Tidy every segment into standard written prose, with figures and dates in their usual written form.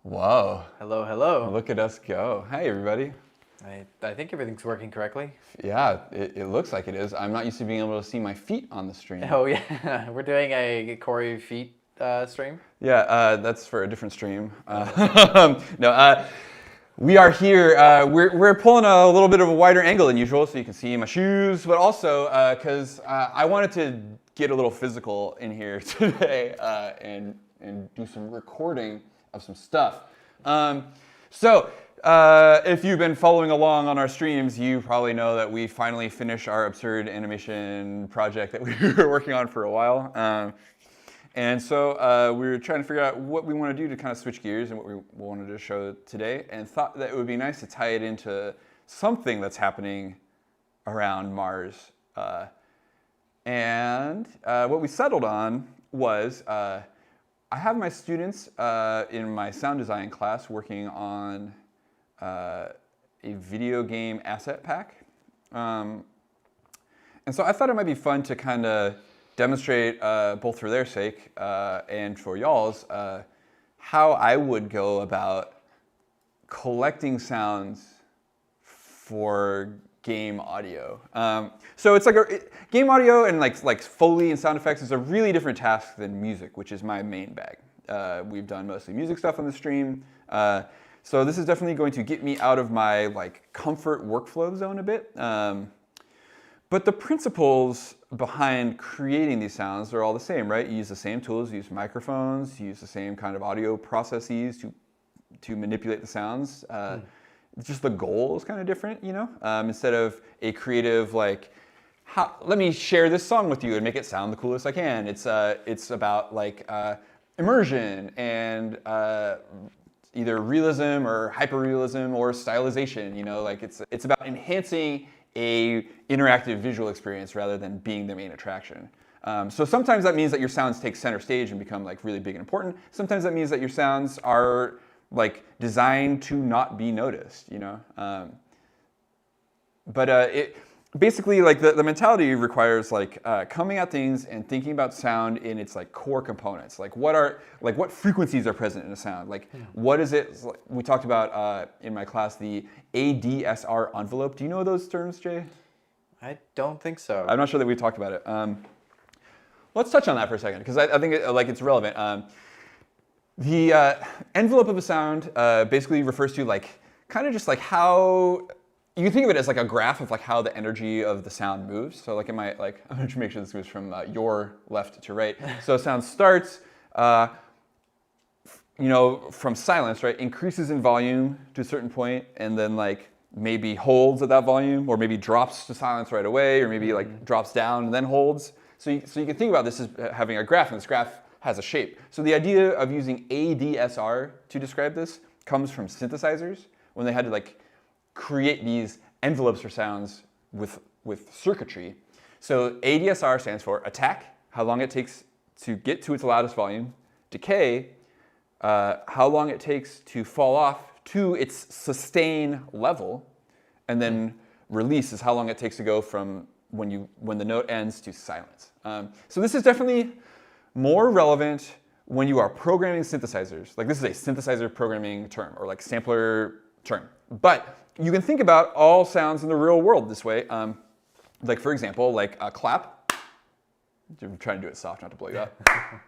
Whoa. Hello, hello. Look at us go. Hi, everybody. I think everything's working correctly. Yeah, it looks like it is. I'm not used to being able to see my feet on the stream. Oh yeah, we're doing a Cory feet stream. Yeah, that's for a different stream. No, we are here. We're pulling a little bit of a wider angle than usual so you can see my shoes, but also because I wanted to get a little physical in here today and do some recording of some stuff. If you've been following along on our streams, you probably know that we finally finished our absurd animation project that we were working on for a while. And so we were trying to figure out what we want to do to kind of switch gears and what we wanted to show today, and thought that it would be nice to tie it into something that's happening around MARZ. What we settled on was I have my students in my sound design class working on a video game asset pack. And so I thought it might be fun to kind of demonstrate, both for their sake and for y'all's, how I would go about collecting sounds for game audio. So it's like game audio and like Foley and sound effects is a really different task than music, which is my main bag. We've done mostly music stuff on the stream. So this is definitely going to get me out of my comfort workflow zone a bit. But the principles behind creating these sounds are all the same, right? You use the same tools, you use microphones, you use the same kind of audio processes to manipulate the sounds. Just the goal is kind of different, you know? Instead of a creative, let me share this song with you and make it sound the coolest I can. It's about immersion and either realism or hyperrealism or stylization, you know? It's about enhancing a interactive visual experience rather than being the main attraction. So sometimes that means that your sounds take center stage and become really big and important. Sometimes that means that your sounds are designed to not be noticed, you know? Basically, the mentality requires coming at things and thinking about sound in its core components. What frequencies are present in a sound? What is it? We talked about in my class the ADSR envelope. Do you know those terms, Jay? I don't think so. I'm not sure that we talked about it. Let's touch on that for a second because I think it's relevant. The envelope of a sound basically refers to kind of just how. You can think of it as a graph of how the energy of the sound moves. So I'm going to make sure this moves from your left to right. So sound starts, from silence, right? Increases in volume to a certain point, and then maybe holds at that volume, or maybe drops to silence right away, or maybe drops down and then holds. So you can think about this as having a graph, and this graph has a shape. So the idea of using ADSR to describe this comes from synthesizers when they had to create these envelopes for sounds with circuitry. So ADSR stands for attack, how long it takes to get to its loudest volume, decay, how long it takes to fall off to its sustain level, and then release is how long it takes to go from when the note ends to silence. So this is definitely more relevant when you are programming synthesizers. This is a synthesizer programming term or sampler term. But you can think about all sounds in the real world this way. For example, a clap. I'm trying to do it soft, not to blow you up.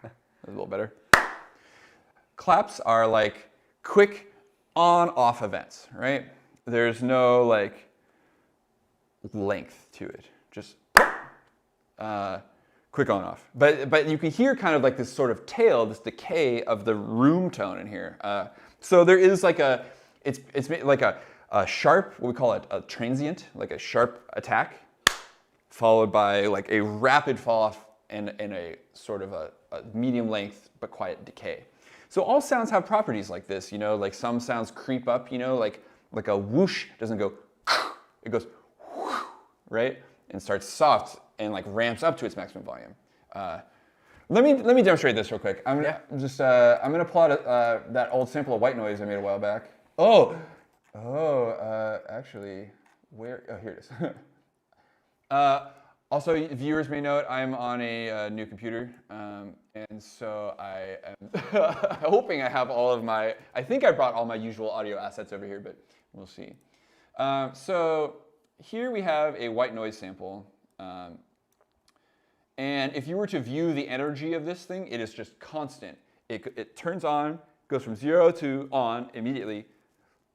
That's a little better. Claps are quick on-off events, right? There's no length to it. Just quick on-off. But you can hear kind of this sort of tail, this decay of the room tone in here. So there is it's a sharp, what we call it, a transient, a sharp attack, followed by a rapid fall off and a sort of a medium length but quiet decay. So all sounds have properties like this, you know, some sounds creep up, you know, like a whoosh doesn't go, it goes, right? And starts soft and ramps up to its maximum volume. Let me demonstrate this real quick. I'm gonna pull out that old sample of white noise I made a while back. Actually, here it is. Also, viewers may note I'm on a new computer, and so I am hoping I have all of my. I think I brought all my usual audio assets over here, but we'll see. So here we have a white noise sample. And if you were to view the energy of this thing, it is just constant. It turns on, goes from 0 to on immediately,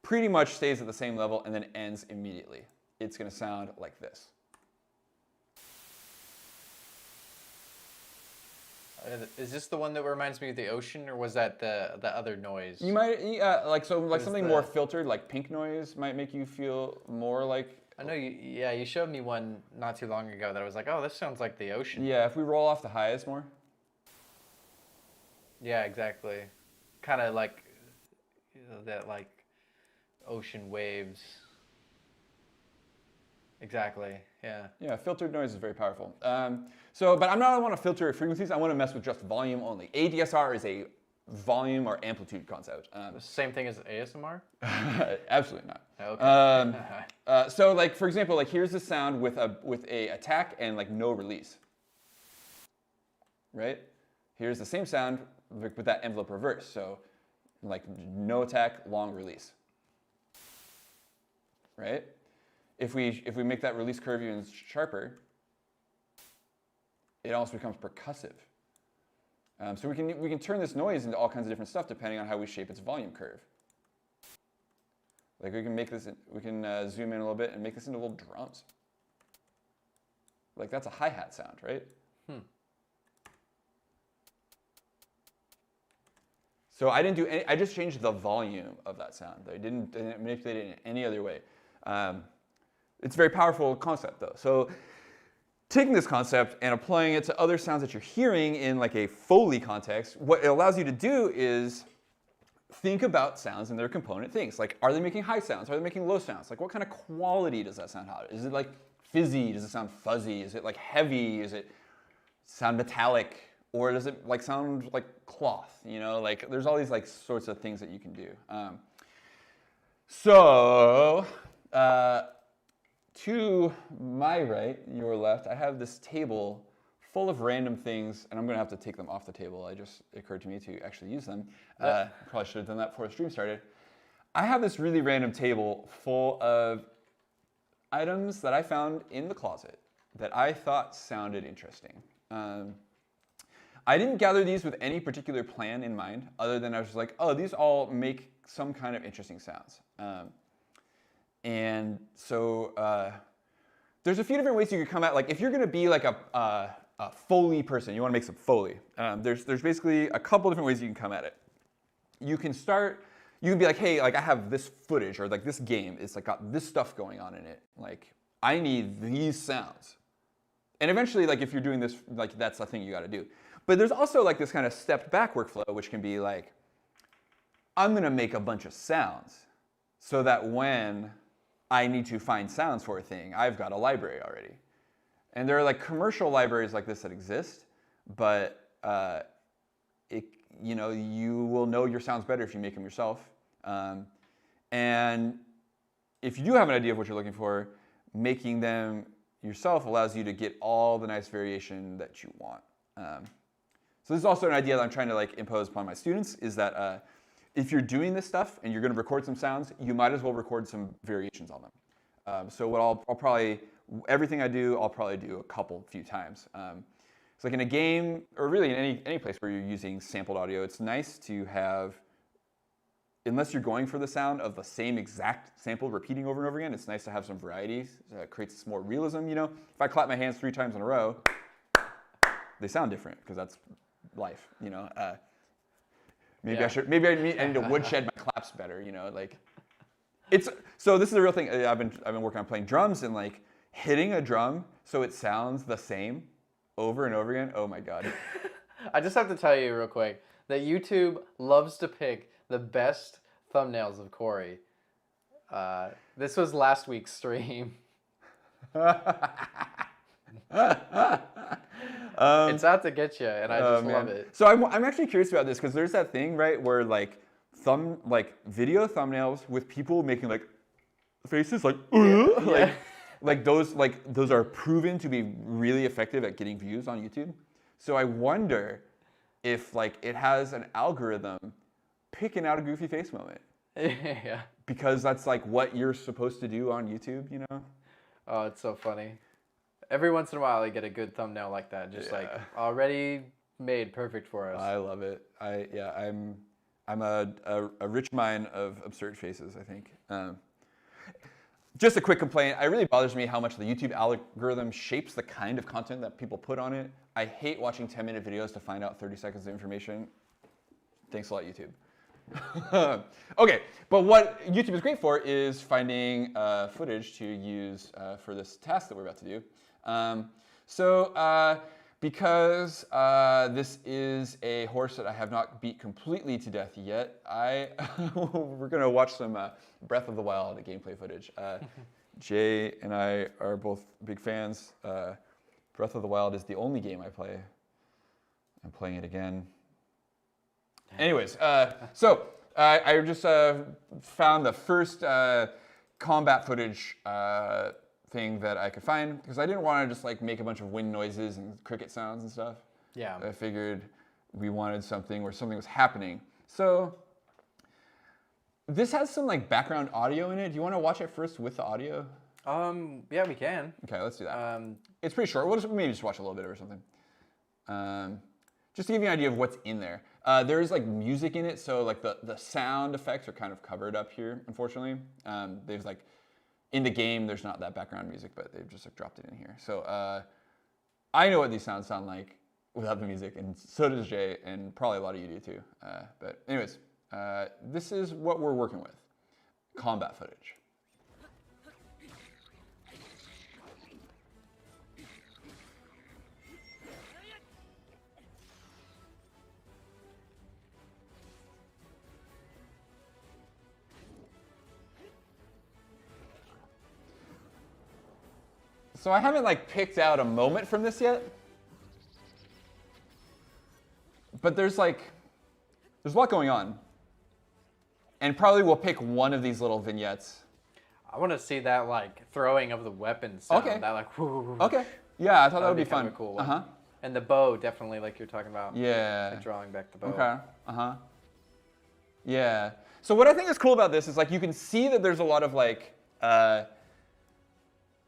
pretty much stays at the same level, and then ends immediately. It's going to sound like this. Is this the one that reminds me of the ocean, or was that the other noise? You might like something more filtered, like pink noise, might make you feel more like. I know you showed me one not too long ago that I was like, oh, this sounds like the ocean. Yeah, if we roll off the highs more. Yeah, exactly. Kind of like that, like ocean waves. Exactly. Yeah. Yeah, filtered noise is very powerful. But I don't want to filter frequencies. I want to mess with just volume only. ADSR is a volume or amplitude concept. The same thing as ASMR? Absolutely not. Okay. So like for example, like here's the sound with a attack and like no release. Right? Here's the same sound with that envelope reverse. So like no attack, long release. Right? If we make that release curve even sharper, it almost becomes percussive. So we can turn this noise into all kinds of different stuff depending on how we shape its volume curve. Like we can make this, zoom in a little bit and make this into little drums. Like that's a hi-hat sound, right? So I didn't do any. I just changed the volume of that sound. I didn't manipulate it in any other way. It's a very powerful concept though. So taking this concept and applying it to other sounds that you're hearing in like a Foley context, what it allows you to do is think about sounds and their component things. Like, are they making high sounds? Are they making low sounds? Like, what kind of quality does that sound have? Is it like fizzy? Does it sound fuzzy? Is it like heavy? Is it sound metallic? Or does it like sound like cloth? You know, like there's all these like sorts of things that you can do. To my right, your left, I have this table full of random things, and I'm going to have to take them off the table. It just occurred to me to actually use them. Probably should have done that before the stream started. I have this really random table full of items that I found in the closet that I thought sounded interesting. I didn't gather these with any particular plan in mind, other than I was just like, oh, these all make some kind of interesting sounds. And so there's a few different ways you could come at, like if you're going to be like a Foley person, you want to make some Foley. There's basically a couple different ways you can come at it. You can be like, hey, like I have this footage or like this game, it's like got this stuff going on in it. Like I need these sounds. And eventually, like if you're doing this, like that's the thing you got to do. But there's also like this kind of stepped back workflow, which can be like, I'm going to make a bunch of sounds so that when I need to find sounds for a thing, I've got a library already. And there are like commercial libraries like this that exist, but you will know your sounds better if you make them yourself. And if you do have an idea of what you're looking for, making them yourself allows you to get all the nice variation that you want. So this is also an idea that I'm trying to like impose upon my students, is that if you're doing this stuff and you're going to record some sounds, you might as well record some variations on them. So what I'll probably, everything I do, I'll probably do a few times. It's like in a game, or really in any place where you're using sampled audio, it's nice to have, unless you're going for the sound of the same exact sample repeating over and over again, it's nice to have some varieties. It creates more realism, you know? If I clap my hands 3 times in a row, they sound different, because that's life, you know? Maybe I need to woodshed my claps better, you know? Like, so this is a real thing. I've been working on playing drums, and like hitting a drum so it sounds the same over and over again. Oh my God. I just have to tell you real quick that YouTube loves to pick the best thumbnails of Cory. This was last week's stream. It's out to get you, and I just love it. So I'm actually curious about this, because there's that thing, right, where like video thumbnails with people making like faces like, like like those are proven to be really effective at getting views on YouTube. So I wonder if like it has an algorithm picking out a goofy face moment. Yeah. Because that's like what you're supposed to do on YouTube, you know? Oh, it's so funny. Every once in a while, I get a good thumbnail like that, just like already made perfect for us. I love it. I'm a rich mine of absurd faces, I think. Just a quick complaint. It really bothers me how much the YouTube algorithm shapes the kind of content that people put on it. I hate watching 10-minute videos to find out 30 seconds of information. Thanks a lot, YouTube. Okay, but what YouTube is great for is finding footage to use for this task that we're about to do. Because this is a horse that I have not beat completely to death yet, we're going to watch some Breath of the Wild gameplay footage. Jay and I are both big fans. Breath of the Wild is the only game I play. I'm playing it again. Anyways, I just found the first combat footage thing that I could find because I didn't want to just like make a bunch of wind noises and cricket sounds and stuff. Yeah. I figured we wanted something where something was happening. So this has some like background audio in it. Do you want to watch it first with the audio? Yeah, we can. Okay, let's do that. It's pretty short. We'll maybe just watch a little bit of it or something. Just to give you an idea of what's in there. There is like music in it, so like the sound effects are kind of covered up here, unfortunately. There's like, in the game, there's not that background music, but they've just like dropped it in here. So I know what these sounds sound like without the music, and so does Jay, and probably a lot of you do too. But anyways, this is what we're working with, combat footage. So I haven't like picked out a moment from this yet, but there's a lot going on, and probably we'll pick one of these little vignettes. I want to see that like throwing of the weapon sound. Okay. That like. Whoo. Okay. Yeah, I thought that would be kind fun. of a cool one. And the bow, definitely, like you're talking about. Yeah. Like drawing back the bow. Okay. Yeah. So what I think is cool about this is like you can see that there's a lot of like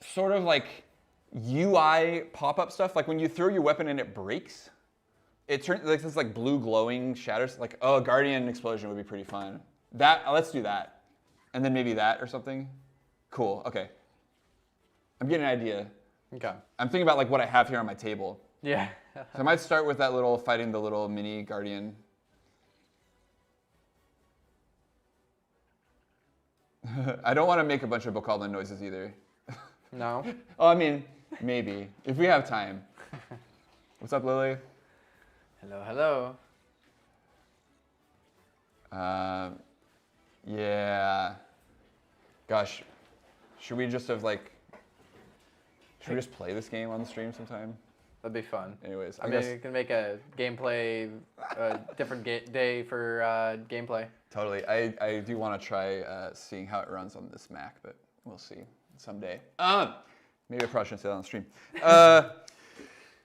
sort of like UI pop-up stuff. Like when you throw your weapon and it breaks, it turns like this like blue glowing shatters. Like, oh, a Guardian explosion would be pretty fun. Let's do that, and then maybe that or something. Cool. Okay. I'm getting an idea. Okay. I'm thinking about like what I have here on my table. Yeah. So I might start with that little fighting the little mini Guardian. I don't want to make a bunch of Bokoblin noises either. No. Oh, I mean, maybe if we have time. What's up, Lily? Hello. Yeah. Gosh, should we just have like? Should we just play this game on the stream sometime? That'd be fun. Anyways, I mean, you can make a gameplay, different day for gameplay. Totally. I do want to try seeing how it runs on this Mac, but we'll see someday. Maybe I probably shouldn't say that on the stream.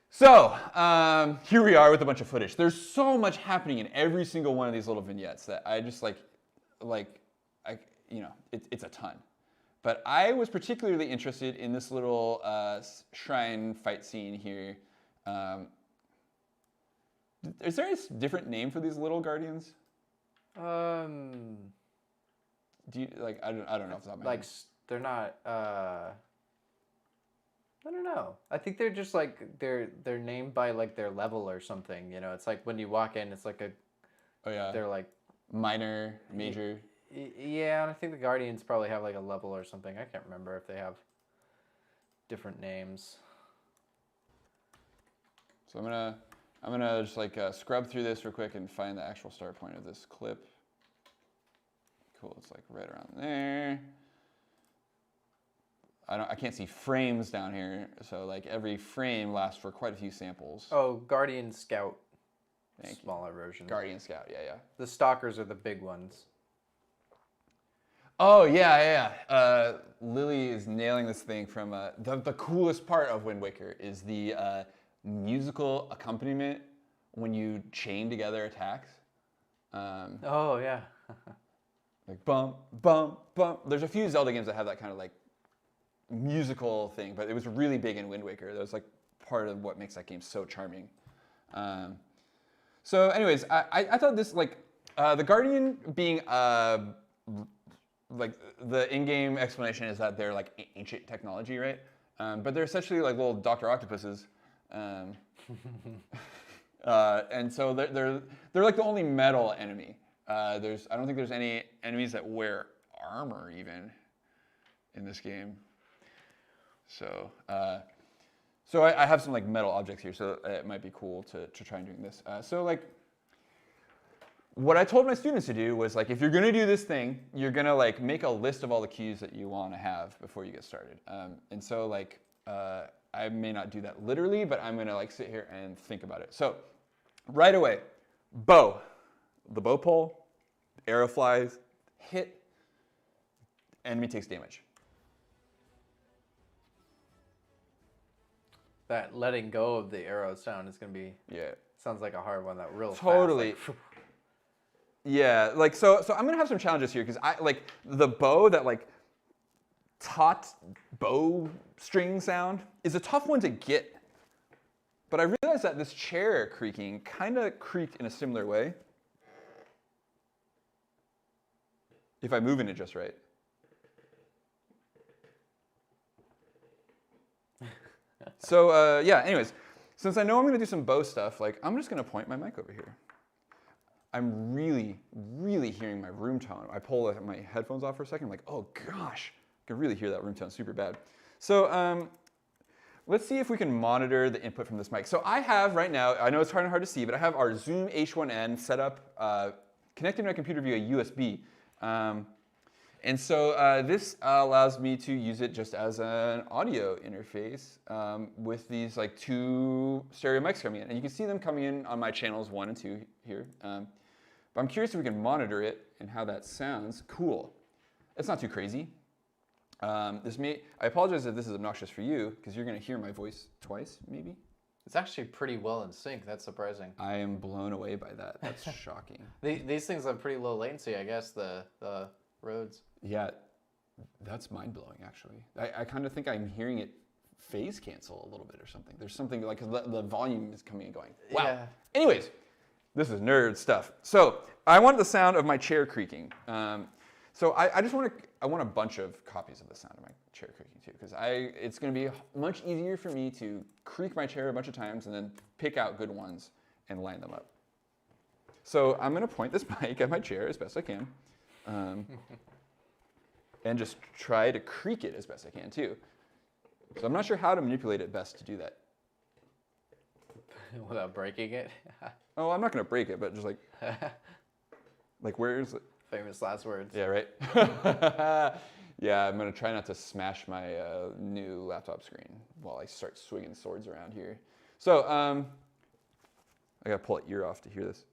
So here we are with a bunch of footage. There's so much happening in every single one of these little vignettes that I just it's a ton. But I was particularly interested in this little shrine fight scene here. Is there a different name for these little guardians? Do you like? I don't know if that like they're not. I don't know. I think they're just like they're named by like their level or something. You know, it's like when you walk in, it's like a. Oh yeah. They're like minor, major. Yeah, and I think the Guardians probably have like a level or something. I can't remember if they have different names. So I'm gonna just like scrub through this real quick and find the actual start point of this clip. Cool, it's like right around there. I can't see frames down here, so like every frame lasts for quite a few samples. Oh, Guardian Scout. Thank you. Smaller version. Guardian Scout, yeah. The Stalkers are the big ones. Oh yeah. Lily is nailing this thing from the coolest part of Wind Waker is the musical accompaniment when you chain together attacks. Oh yeah. Like bump, bump, bump. There's a few Zelda games that have that kind of like musical thing, but it was really big in Wind Waker. That was like part of what makes that game so charming. So anyways, I thought this like the Guardian being like the in-game explanation is that they're like ancient technology, right? But they're essentially like little Dr. Octopuses. And so they're like the only metal enemy. I don't think there's any enemies that wear armor even in this game. So I have some like metal objects here, so it might be cool to try and doing this. So like, what I told my students to do was like, if you're gonna do this thing, you're gonna like make a list of all the cues that you want to have before you get started. And so like, I may not do that literally, but I'm gonna like sit here and think about it. So right away, bow. The bow pull, arrow flies, hit, enemy takes damage. That letting go of the arrow sound is gonna be. Yeah. Sounds like a hard one. That real Totally. Fast, like, yeah. Like so I'm gonna have some challenges here because I like the bow, that like taut bow string sound is a tough one to get. But I realized that this chair creaking kind of creaked in a similar way. If I move in it just right. So yeah, anyways, since I know I'm gonna do some bow stuff, like I'm just gonna point my mic over here. I'm really, really hearing my room tone. I pull my headphones off for a second, I'm like, oh gosh, I can really hear that room tone super bad. So let's see if we can monitor the input from this mic. So I have right now, I know it's hard to see, but I have our Zoom H1N set up, connected to my computer via USB. And so this allows me to use it just as an audio interface with these like two stereo mics coming in. And you can see them coming in on my channels 1 and 2 here. But I'm curious if we can monitor it and how that sounds. Cool. It's not too crazy. I apologize if this is obnoxious for you, because you're going to hear my voice twice, maybe. it's actually pretty well in sync. That's surprising. I am blown away by that. That's shocking. These things have pretty low latency, I guess. The Rhodes. Yeah, that's mind-blowing, actually. I kind of think I'm hearing it phase cancel a little bit or something. There's something like the volume is coming and going. Wow. Yeah. Anyways, this is nerd stuff. So I want the sound of my chair creaking. So I just want a bunch of copies of the sound of my chair creaking too, because it's going to be much easier for me to creak my chair a bunch of times and then pick out good ones and line them up. So I'm going to point this mic at my chair as best I can. And just try to creak it as best I can too. So I'm not sure how to manipulate it best to do that. Without breaking it? Oh, I'm not going to break it, but just like where is it? Famous last words. Yeah, right? Yeah, I'm going to try not to smash my new laptop screen while I start swinging swords around here. So I got to pull an ear off to hear this.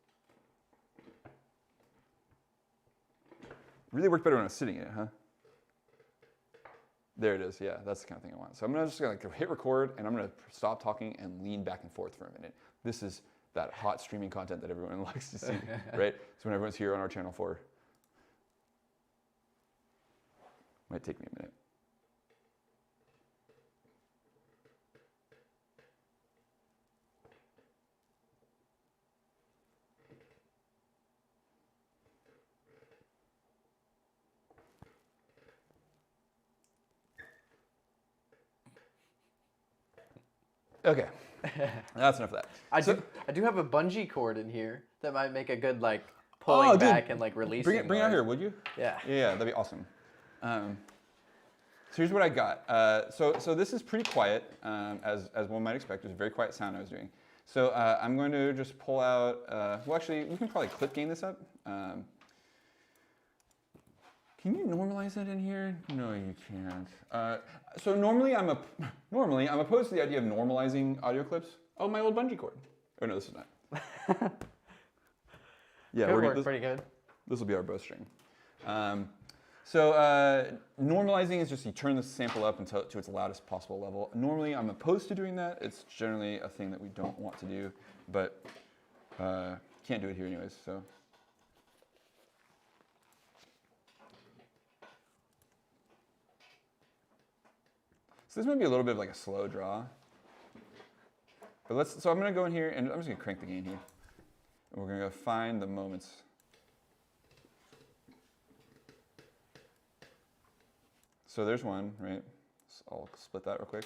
Really worked better when I was sitting in it, huh? There it is. Yeah, that's the kind of thing I want. So I'm just going to hit record, and I'm going to stop talking and lean back and forth for a minute. This is that hot streaming content that everyone likes to see, right? It's when everyone's here on our channel 4. Might take me a minute. Okay, that's enough of that. I do have a bungee cord in here that might make a good like pulling back and like releasing. Bring it out here, would you? Yeah. Yeah, that'd be awesome. So here's what I got. So this is pretty quiet, as one might expect. It was a very quiet sound I was doing. So I'm going to just pull out. Well, actually, we can probably clip gain this up. Can you normalize that in here? No, you can't. So normally I'm opposed to the idea of normalizing audio clips. Oh, my old bungee cord. Oh no, this is not. Yeah, Good work, pretty good. This will be our bowstring. So normalizing is just you turn the sample up until to its loudest possible level. Normally, I'm opposed to doing that. It's generally a thing that we don't want to do, but can't do it here anyways. So this might be a little bit of like a slow draw. But so I'm gonna go in here and I'm just gonna crank the gain here. And we're gonna go find the moments. So there's one, right? So I'll split that real quick.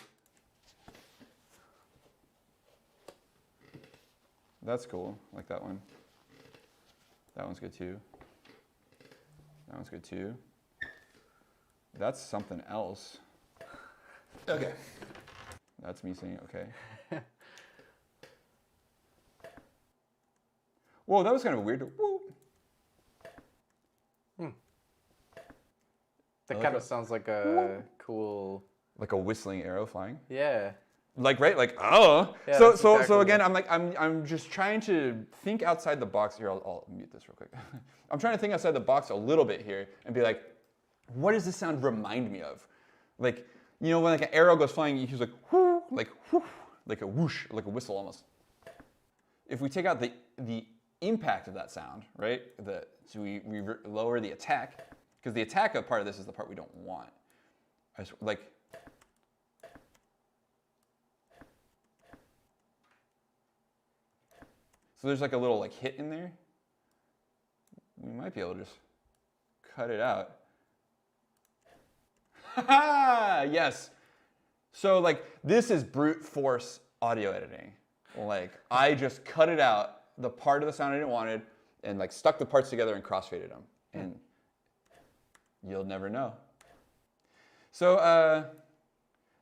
That's cool, like that one. That one's good too. That one's good too. That's something else. Okay. That's me saying okay. Whoa, that was kind of weird. Whoa. That kind of sounds like a cool... Like a whistling arrow flying? Yeah. Like, right? Like, oh. Yeah, So again, I'm just trying to think outside the box. Here, I'll mute this real quick. I'm trying to think outside the box a little bit here and be like, what does this sound remind me of? Like, you know, when like an arrow goes flying, you hear like, whoo, like a whoosh, like a whistle almost. If we take out the impact of that sound, right? So we lower the attack, because the attack of part of this is the part we don't want. Like, so there's like a little like hit in there. We might be able to just cut it out. Yes. So like this is brute force audio editing. Like I just cut it out, the part of the sound I didn't wanted, and like stuck the parts together and crossfaded them. And you'll never know. So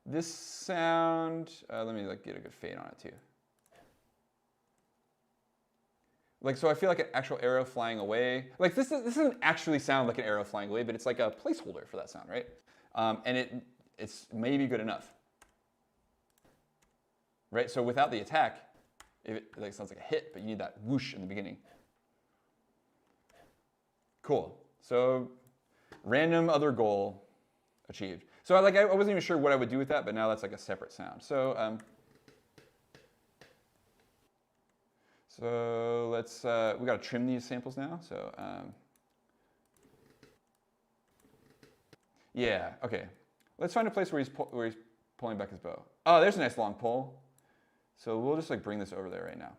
this sound, let me like get a good fade on it too. Like, so I feel like an actual arrow flying away. Like this doesn't actually sound like an arrow flying away, but it's like a placeholder for that sound, right? And it's maybe good enough, right? So without the attack, it like sounds like a hit, but you need that whoosh in the beginning. Cool. So random other goal achieved. So I wasn't even sure what I would do with that, but now that's like a separate sound. So so let's we got to trim these samples now. So yeah, okay. Let's find a place where he's pulling back his bow. Oh, there's a nice long pull. So we'll just like bring this over there right now.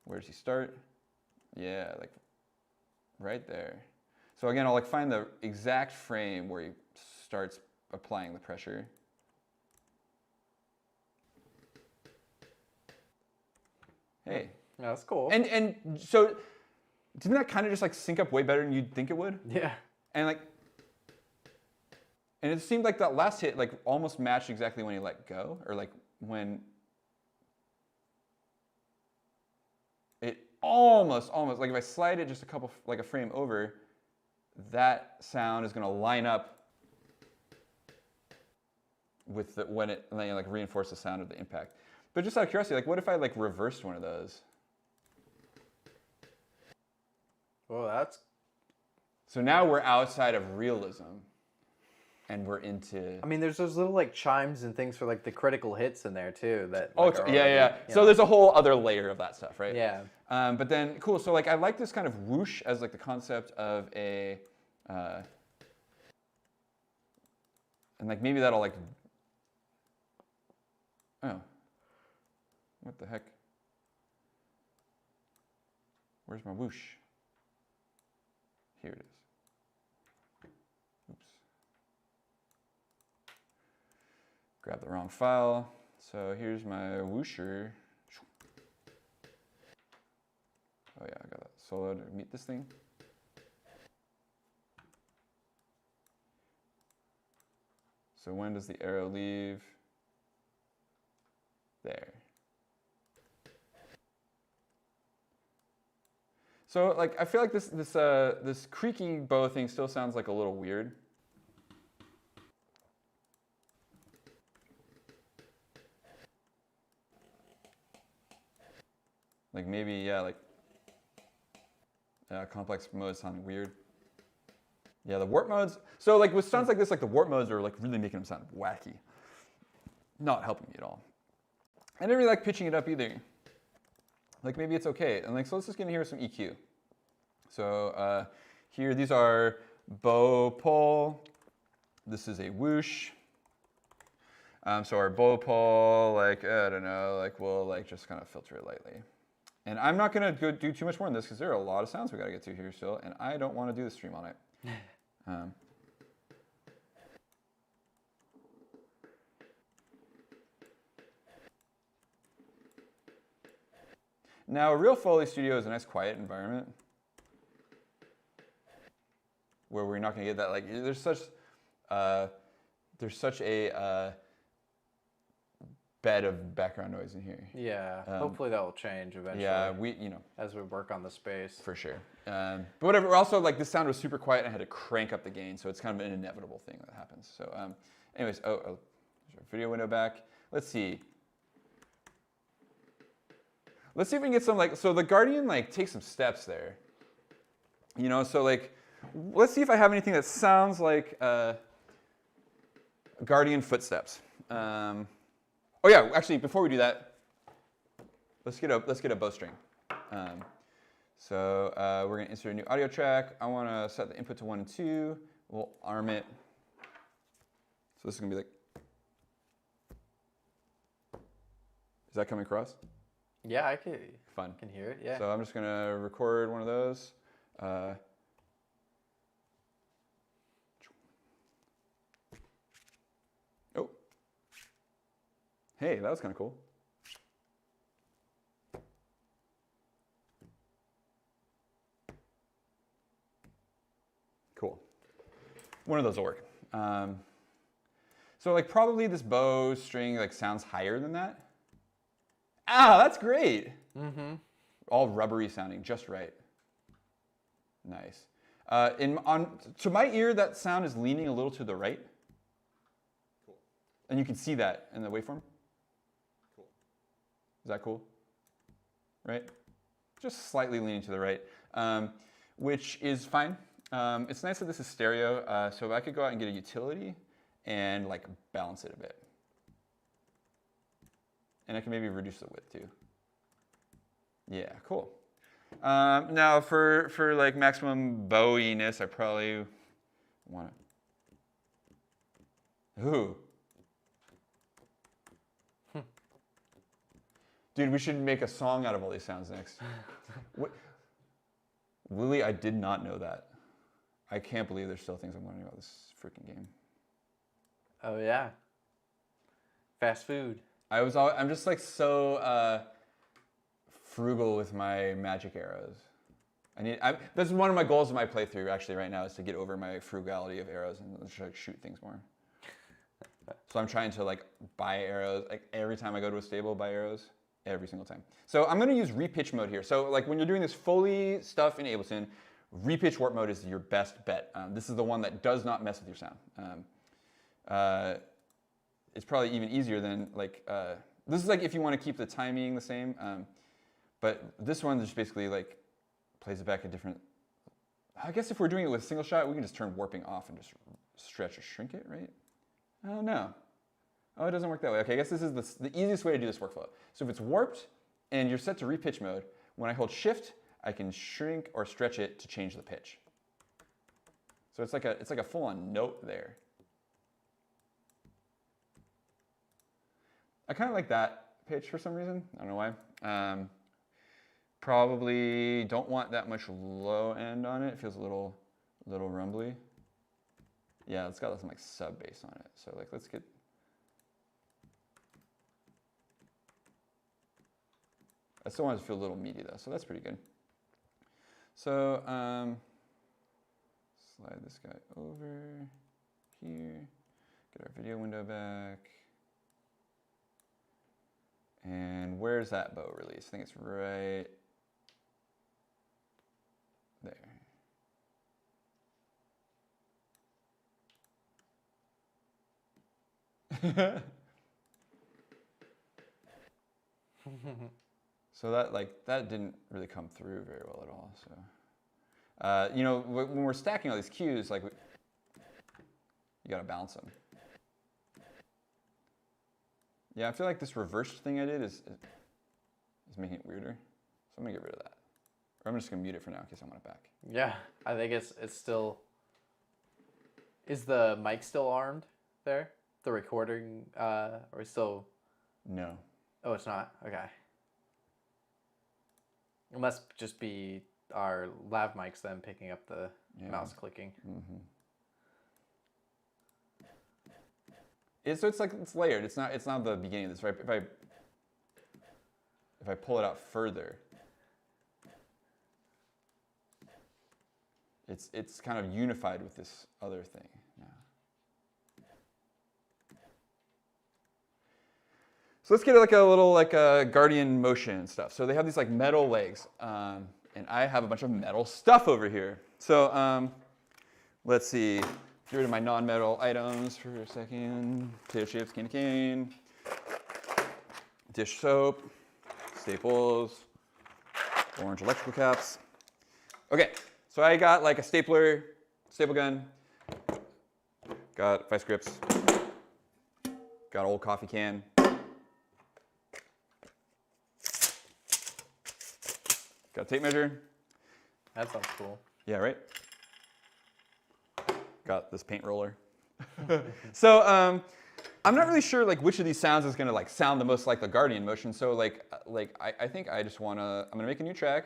Where does he start? Yeah, like right there. So again, I'll like find the exact frame where he starts applying the pressure. Hey. Yeah, that's cool. And so didn't that kind of just like sync up way better than you'd think it would? Yeah. And it seemed like that last hit like almost matched exactly when he let go, or like when it almost like if I slide it just a frame over, that sound is going to line up with when it like reinforce the sound of the impact. But just out of curiosity, like what if I like reversed one of those? Well, that's... So now we're outside of realism, and we're into... I mean, there's those little like chimes and things for like the critical hits in there too. That Oh, like, yeah. So there's a whole other layer of that stuff, right? Yeah. But then, cool. So like, I like this kind of whoosh as like the concept of a, and like maybe that'll like, oh, what the heck? Where's my whoosh? Here it is. Oops. Grab the wrong file. So here's my whoosher. Oh yeah, I got that solo to meet this thing. So when does the arrow leave? There. So like I feel like this creaky bow thing still sounds like a little weird. Like maybe, yeah, like Complex modes sounding weird. Yeah, the warp modes. So like with sounds like this, like the warp modes are like really making them sound wacky. Not helping me at all. I didn't really like pitching it up either. Like maybe it's okay. And like, so let's just get in here with some EQ. So here, these are bow pull. This is a whoosh. So our bow pull, like, I don't know, like we'll like just kind of filter it lightly. And I'm not gonna go do too much more than this because there are a lot of sounds we gotta get to here still, and I don't wanna do the stream all night. Now, a real Foley studio is a nice quiet environment where we're not going to get that, like, there's such a bed of background noise in here. Yeah, hopefully that will change eventually. Yeah, as we work on the space. For sure. But whatever, also, like, this sound was super quiet and I had to crank up the gain, so it's kind of an inevitable thing that happens. So, anyways, there's our video window back. Let's see. Let's see if we can get some, like, so the Guardian, like, takes some steps there. You know, so, like, let's see if I have anything that sounds like Guardian footsteps. Oh, yeah, actually, before we do that, let's get a bowstring. So we're going to insert a new audio track. I want to set the input to 1 and 2. We'll arm it. So this is going to be like, is that coming across? Yeah, I can hear it, yeah. So I'm just going to record one of those. Oh. Hey, that was kind of cool. Cool. One of those will work. So like probably this bow string like sounds higher than that. Ah, that's great. Mm-hmm. All rubbery sounding, just right. Nice. To my ear, that sound is leaning a little to the right. Cool. And you can see that in the waveform. Cool. Is that cool? Right? Just slightly leaning to the right, which is fine. It's nice that this is stereo, so I could go out and get a utility and like balance it a bit. And I can maybe reduce the width too. Yeah, cool. Now for like maximum bowiness, I probably want to. Ooh. Dude, we should make a song out of all these sounds next. Willie, I did not know that. I can't believe there's still things I'm learning about this freaking game. Oh yeah. Fast food. I'm just like so frugal with my magic arrows. That's one of my goals of my playthrough actually right now is to get over my frugality of arrows and just like shoot things more. So I'm trying to like buy arrows, like every time I go to a stable, buy arrows, every single time. So I'm gonna use repitch mode here. So like when you're doing this Foley stuff in Ableton, repitch warp mode is your best bet. This is the one that does not mess with your sound. It's probably even easier than like, this is like if you want to keep the timing the same, but this one just basically like plays it back a different, I guess if we're doing it with a single shot, we can just turn warping off and just stretch or shrink it, right? Oh no. Oh, it doesn't work that way. Okay, I guess this is the easiest way to do this workflow. So if it's warped and you're set to repitch mode, when I hold shift, I can shrink or stretch it to change the pitch. So it's like a full-on note there. I kind of like that pitch for some reason. I don't know why. Probably don't want that much low end on it. It feels a little rumbly. Yeah, it's got some like sub bass on it. So like let's get. I still want it to feel a little meaty though, so that's pretty good. So slide this guy over here. Get our video window back. And where's that bow release? I think it's right there. So that didn't really come through very well at all. So You know, when we're stacking all these cues, like, you gotta balance them. Yeah, I feel like this reversed thing I did is making it weirder. So I'm gonna get rid of that. Or I'm just gonna mute it for now in case I want it back. Yeah, I think it's still. Is the mic still armed there? The recording, or still? No. Oh, it's not. Okay. It must just be our lav mics then picking up the mouse clicking. Mm-hmm. So it's like it's layered. It's not the beginning of this, right? If I pull it out further, it's kind of unified with this other thing now. So let's get like a little guardian motion and stuff. So they have these like metal legs, and I have a bunch of metal stuff over here. So let's see. Get rid of my non-metal items for a second. Potato chips, candy cane, dish soap, staples, orange electrical caps. Okay, so I got like a stapler, staple gun, got vice grips, got an old coffee can. Got a tape measure. That sounds cool. Yeah, right? Got this paint roller. So I'm not really sure like which of these sounds is gonna like sound the most like the Guardian motion. So I think I just I'm gonna make a new track.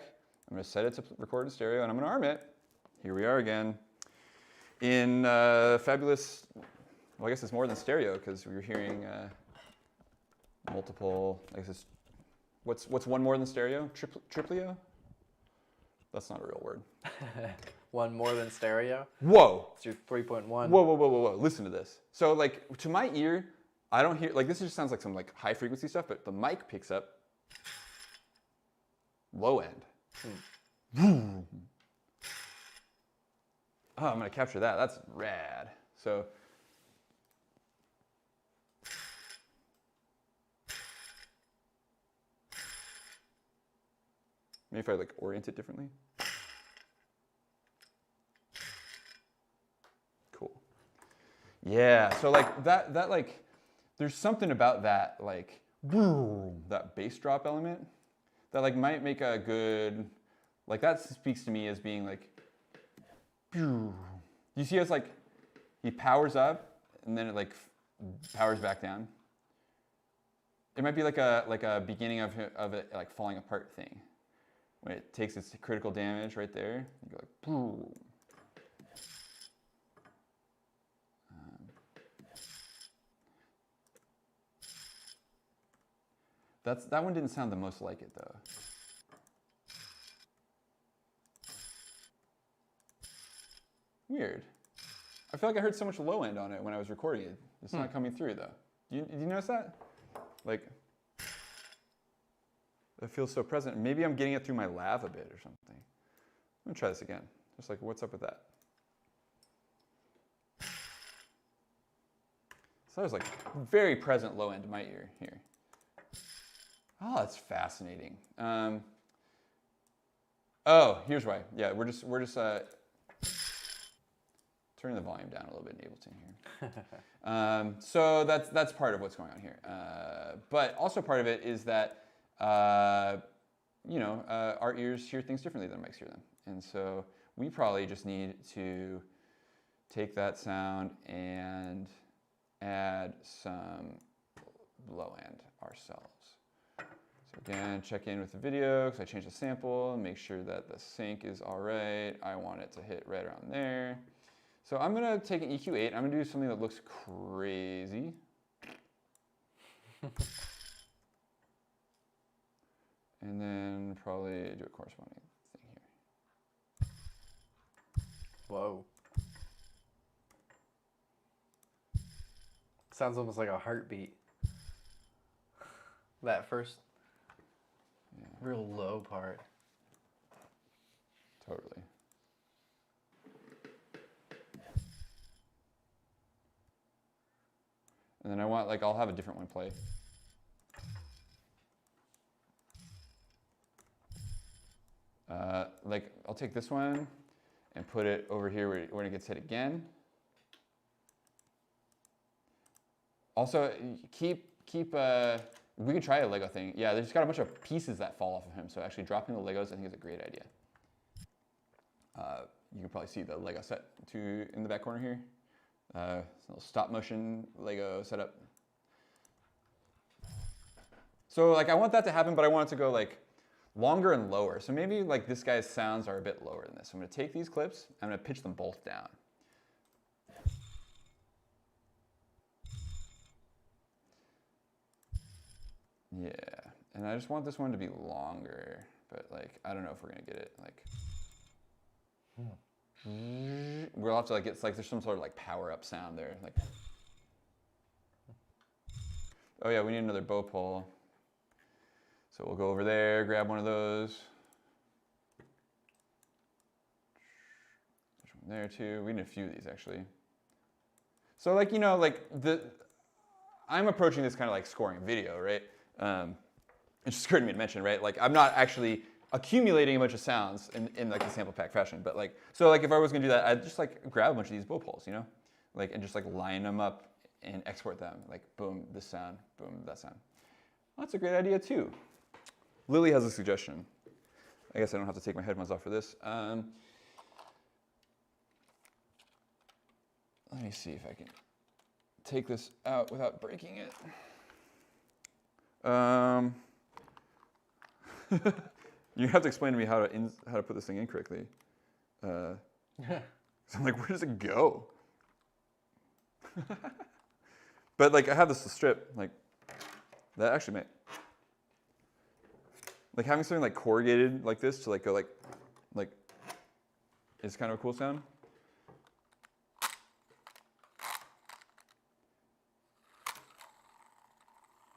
I'm gonna set it to record in stereo and I'm gonna arm it. Here we are again. In fabulous, well I guess it's more than stereo because we were hearing multiple, I guess it's, what's one more than stereo? Triplio? That's not a real word. One more than stereo? Whoa! It's your 3.1. Whoa. Listen to this. So like, to my ear, I don't hear, like this just sounds like some like high frequency stuff, but the mic picks up low end. Oh, I'm gonna capture that. That's rad. So, maybe if I like orient it differently. Cool. Yeah, so like that like, there's something about that like, that bass drop element that like might make a good, like that speaks to me as being like, you see us like, he powers up and then it like powers back down. It might be like a beginning of it like falling apart thing. When it takes its critical damage right there, you go like, boom. That one didn't sound the most like it though. Weird. I feel like I heard so much low end on it when I was recording it. It's not coming through though. Did you notice that? Like, it feels so present. Maybe I'm getting it through my lav a bit or something. I'm gonna try this again. Just like, what's up with that? So that was like very present low end in my ear here. Oh, that's fascinating. Oh, here's why. Yeah, we're just turning the volume down a little bit in Ableton here. So that's part of what's going on here. But also part of it is that our ears hear things differently than mics hear them, and so we probably just need to take that sound and add some low end ourselves. So again, check in with the video because I changed the sample and make sure that the sync is all right. I want it to hit right around there. So I'm gonna take an EQ8. I'm gonna do something that looks crazy. And then probably do a corresponding thing here. Whoa. Sounds almost like a heartbeat. That first real low part. Totally. And then I want, like, I'll have a different one play. Like, I'll take this one. and put it over here where it gets hit again. Also, we could try a Lego thing. Yeah, there's got a bunch of pieces that fall off of him, so actually dropping the Legos I think is a great idea. You can probably see the Lego set in the back corner here. A little stop motion Lego setup. So like I want that to happen, but I want it to go like longer and lower. So maybe like this guy's sounds are a bit lower than this. So I'm gonna take these clips, I'm gonna pitch them both down. Yeah, and I just want this one to be longer, but like, I don't know if we're gonna get it like, we'll have to like, it's like there's some sort of like power up sound there. Like, oh yeah, we need another bow pull. So we'll go over there, grab one of those. There's one there too. We need a few of these actually. So like, you know, like I'm approaching this kind of like scoring video, right? It just occurred to me to mention, right? Like I'm not actually accumulating a bunch of sounds in like a sample pack fashion, but like, so like if I was gonna do that, I'd just like grab a bunch of these bow pulls, you know? Like, and just like line them up and export them. Like boom, this sound, boom, that sound. Well, that's a great idea too. Lily has a suggestion. I guess I don't have to take my headphones off for this. Let me see if I can take this out without breaking it. You have to explain to me how to put this thing in correctly. So I'm like, where does it go? But like, I have this strip, like that actually might. Like having something like corrugated like this to like go like is kind of a cool sound.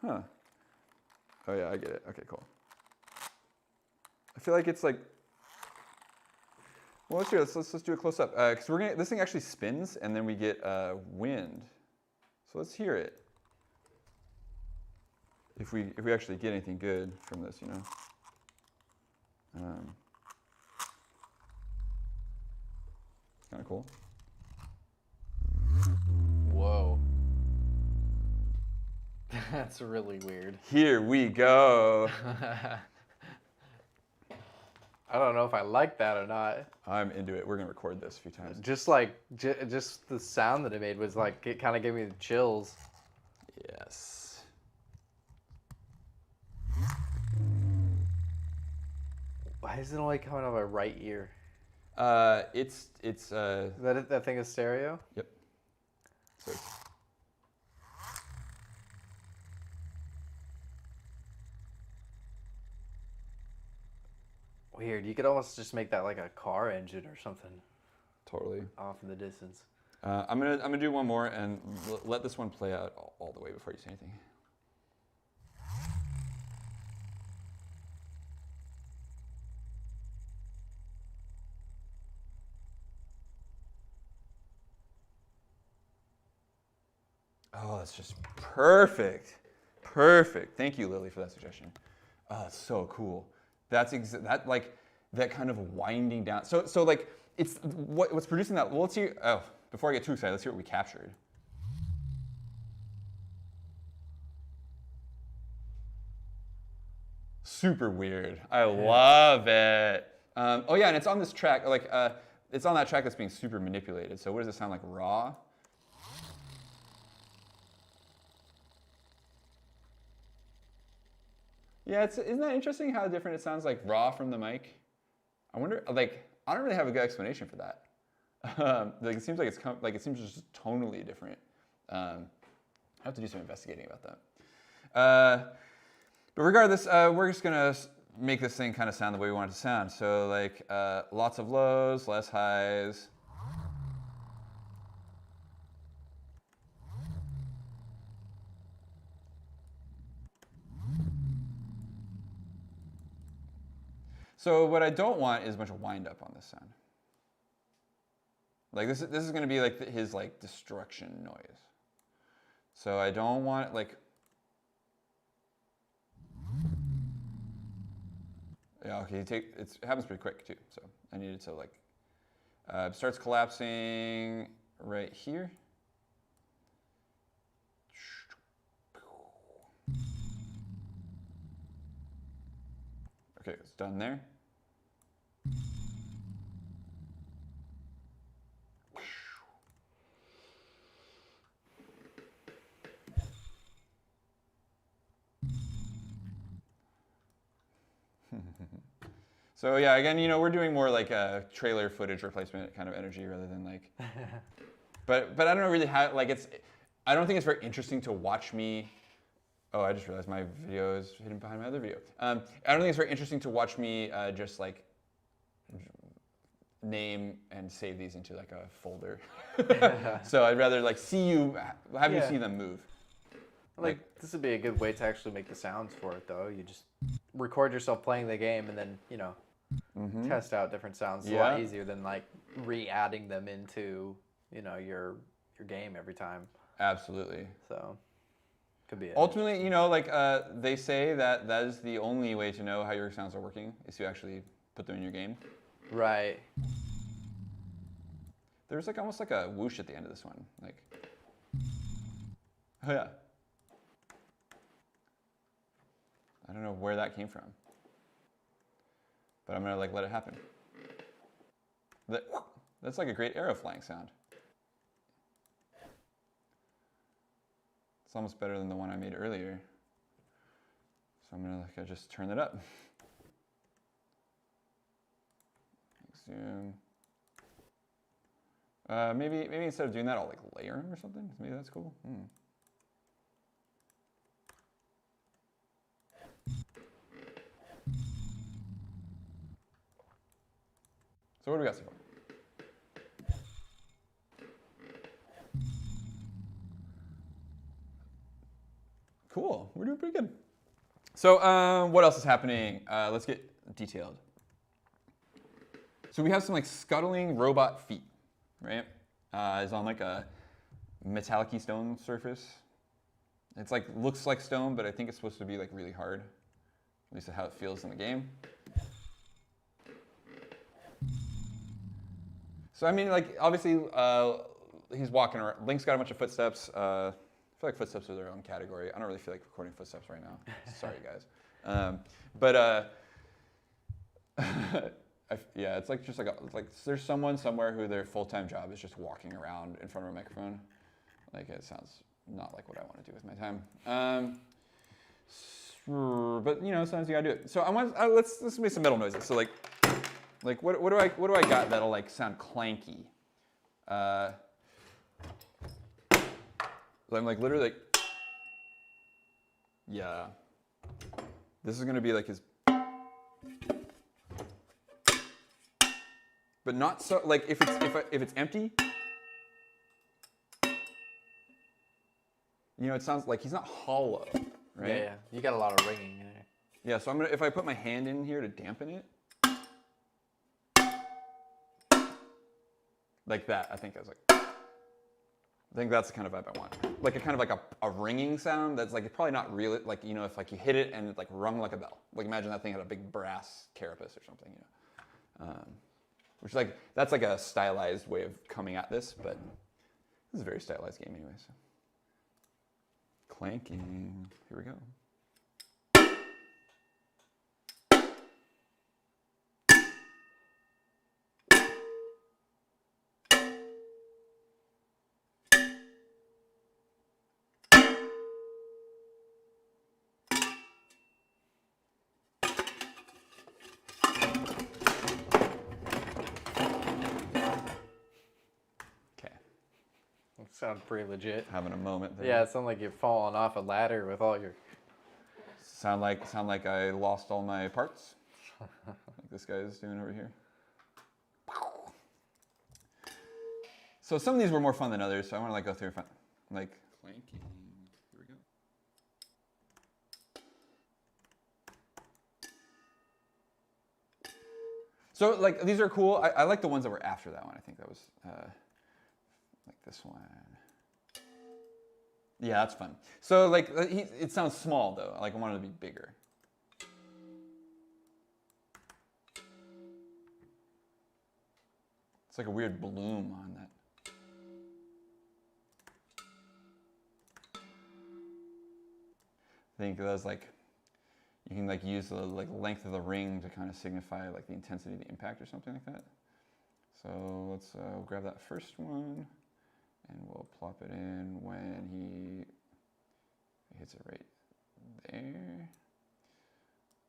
Huh. Oh yeah, I get it. Okay, cool. I feel like it's like, well, let's do it. Let's do a close up because this thing actually spins and then we get wind. So let's hear it. If we actually get anything good from this, you know. Kind of cool. Whoa. That's really weird. Here we go. I don't know if I like that or not. I'm into it. We're gonna record this a few times. Just like, just the sound that it made was like, it kind of gave me the chills. Yes. Why is it only coming out of my right ear? It's That thing is stereo? Yep. So Weird. You could almost just make that like a car engine or something totally. off in the distance. I'm gonna do one more and let this one play out all the way before you say anything. Oh, that's just perfect. Perfect. Thank you, Lily, for that suggestion. Oh, that's so cool. That's that like that kind of winding down. So like it's what's producing that. Well, let's hear. Oh, before I get too excited, let's hear what we captured. Super weird. I love it. Oh yeah, and it's on this track. Like it's on that track that's being super manipulated. So what does it sound like? Raw. Yeah, isn't that interesting how different it sounds like raw from the mic? I wonder, like, I don't really have a good explanation for that. Like, it seems like it seems just tonally different. I have to do some investigating about that. But regardless, we're just gonna make this thing kind of sound the way we want it to sound. So like, lots of lows, less highs. So what I don't want is a bunch of wind up on this sound. Like this is going to be like his like destruction noise. So I don't want like, yeah, okay, it happens pretty quick too. So I needed to like, Starts collapsing right here. Okay, it's done there. So yeah, again, we're doing more like a trailer footage replacement kind of energy rather than like. But I don't know really how I don't think it's very interesting to watch me. Oh, I just realized my video is hidden behind my other video. I don't think it's very interesting to watch me just like name and save these into like a folder. So I'd rather like have you see them move. Like this would be a good way to actually make the sounds for it, though. You just record yourself playing the game and then test out different sounds. It's a lot easier than like re-adding them into your game every time. Absolutely. So could be ultimately, they say that is the only way to know how your sounds are working is to actually put them in your game. Right. There's like almost like a whoosh at the end of this one, like. Oh yeah. I don't know where that came from, but I'm gonna like let it happen. That's like a great arrow flying sound. It's almost better than the one I made earlier. So I'm gonna like just turn it up. Zoom. Maybe instead of doing that, I'll like layer them or something. Maybe that's cool. So what do we got so far? Cool, we're doing pretty good. So what else is happening? Let's get detailed. So we have some like scuttling robot feet, right? It's on like a metallic-y stone surface. It's like looks like stone, but I think it's supposed to be like really hard. At least how it feels in the game. So I mean, like obviously he's walking around. Link's got a bunch of footsteps. I feel like footsteps are their own category. I don't really feel like recording footsteps right now. Sorry, guys. Yeah, it's like just like there's someone somewhere who their full-time job is just walking around in front of a microphone. Like it sounds not like what I want to do with my time. But sometimes you gotta do it. So let's make some metal noises. So like what do I got that'll like sound clanky? I'm like literally like, yeah. This is gonna be like his, but not so like if it's empty. It sounds like he's not hollow, right? Yeah. You got a lot of ringing in there. Yeah, so if I put my hand in here to dampen it, like that, I think that's the kind of vibe I want. Like a kind of like a ringing sound that's like probably not real. Like if like you hit it and it like rung like a bell. Like imagine that thing had a big brass carapace or something. Which like that's like a stylized way of coming at this, but this is a very stylized game anyway. So. Clanking. Here we go. Sounds pretty legit. Having a moment there. Yeah, it sounds like you're falling off a ladder with all your. Sound like I lost all my parts. Like this guy is doing over here. So some of these were more fun than others, so I want to like go through fun, like clanking. Here we go. So like these are cool. I like the ones that were after that one. I think that was like this one. Yeah, that's fun. So like it sounds small though. Like I want it to be bigger. It's like a weird bloom on that. I think that's like, you can like use the like length of the ring to kind of signify like the intensity of the impact or something like that. So let's grab that first one and we'll plop it in when he hits it right there.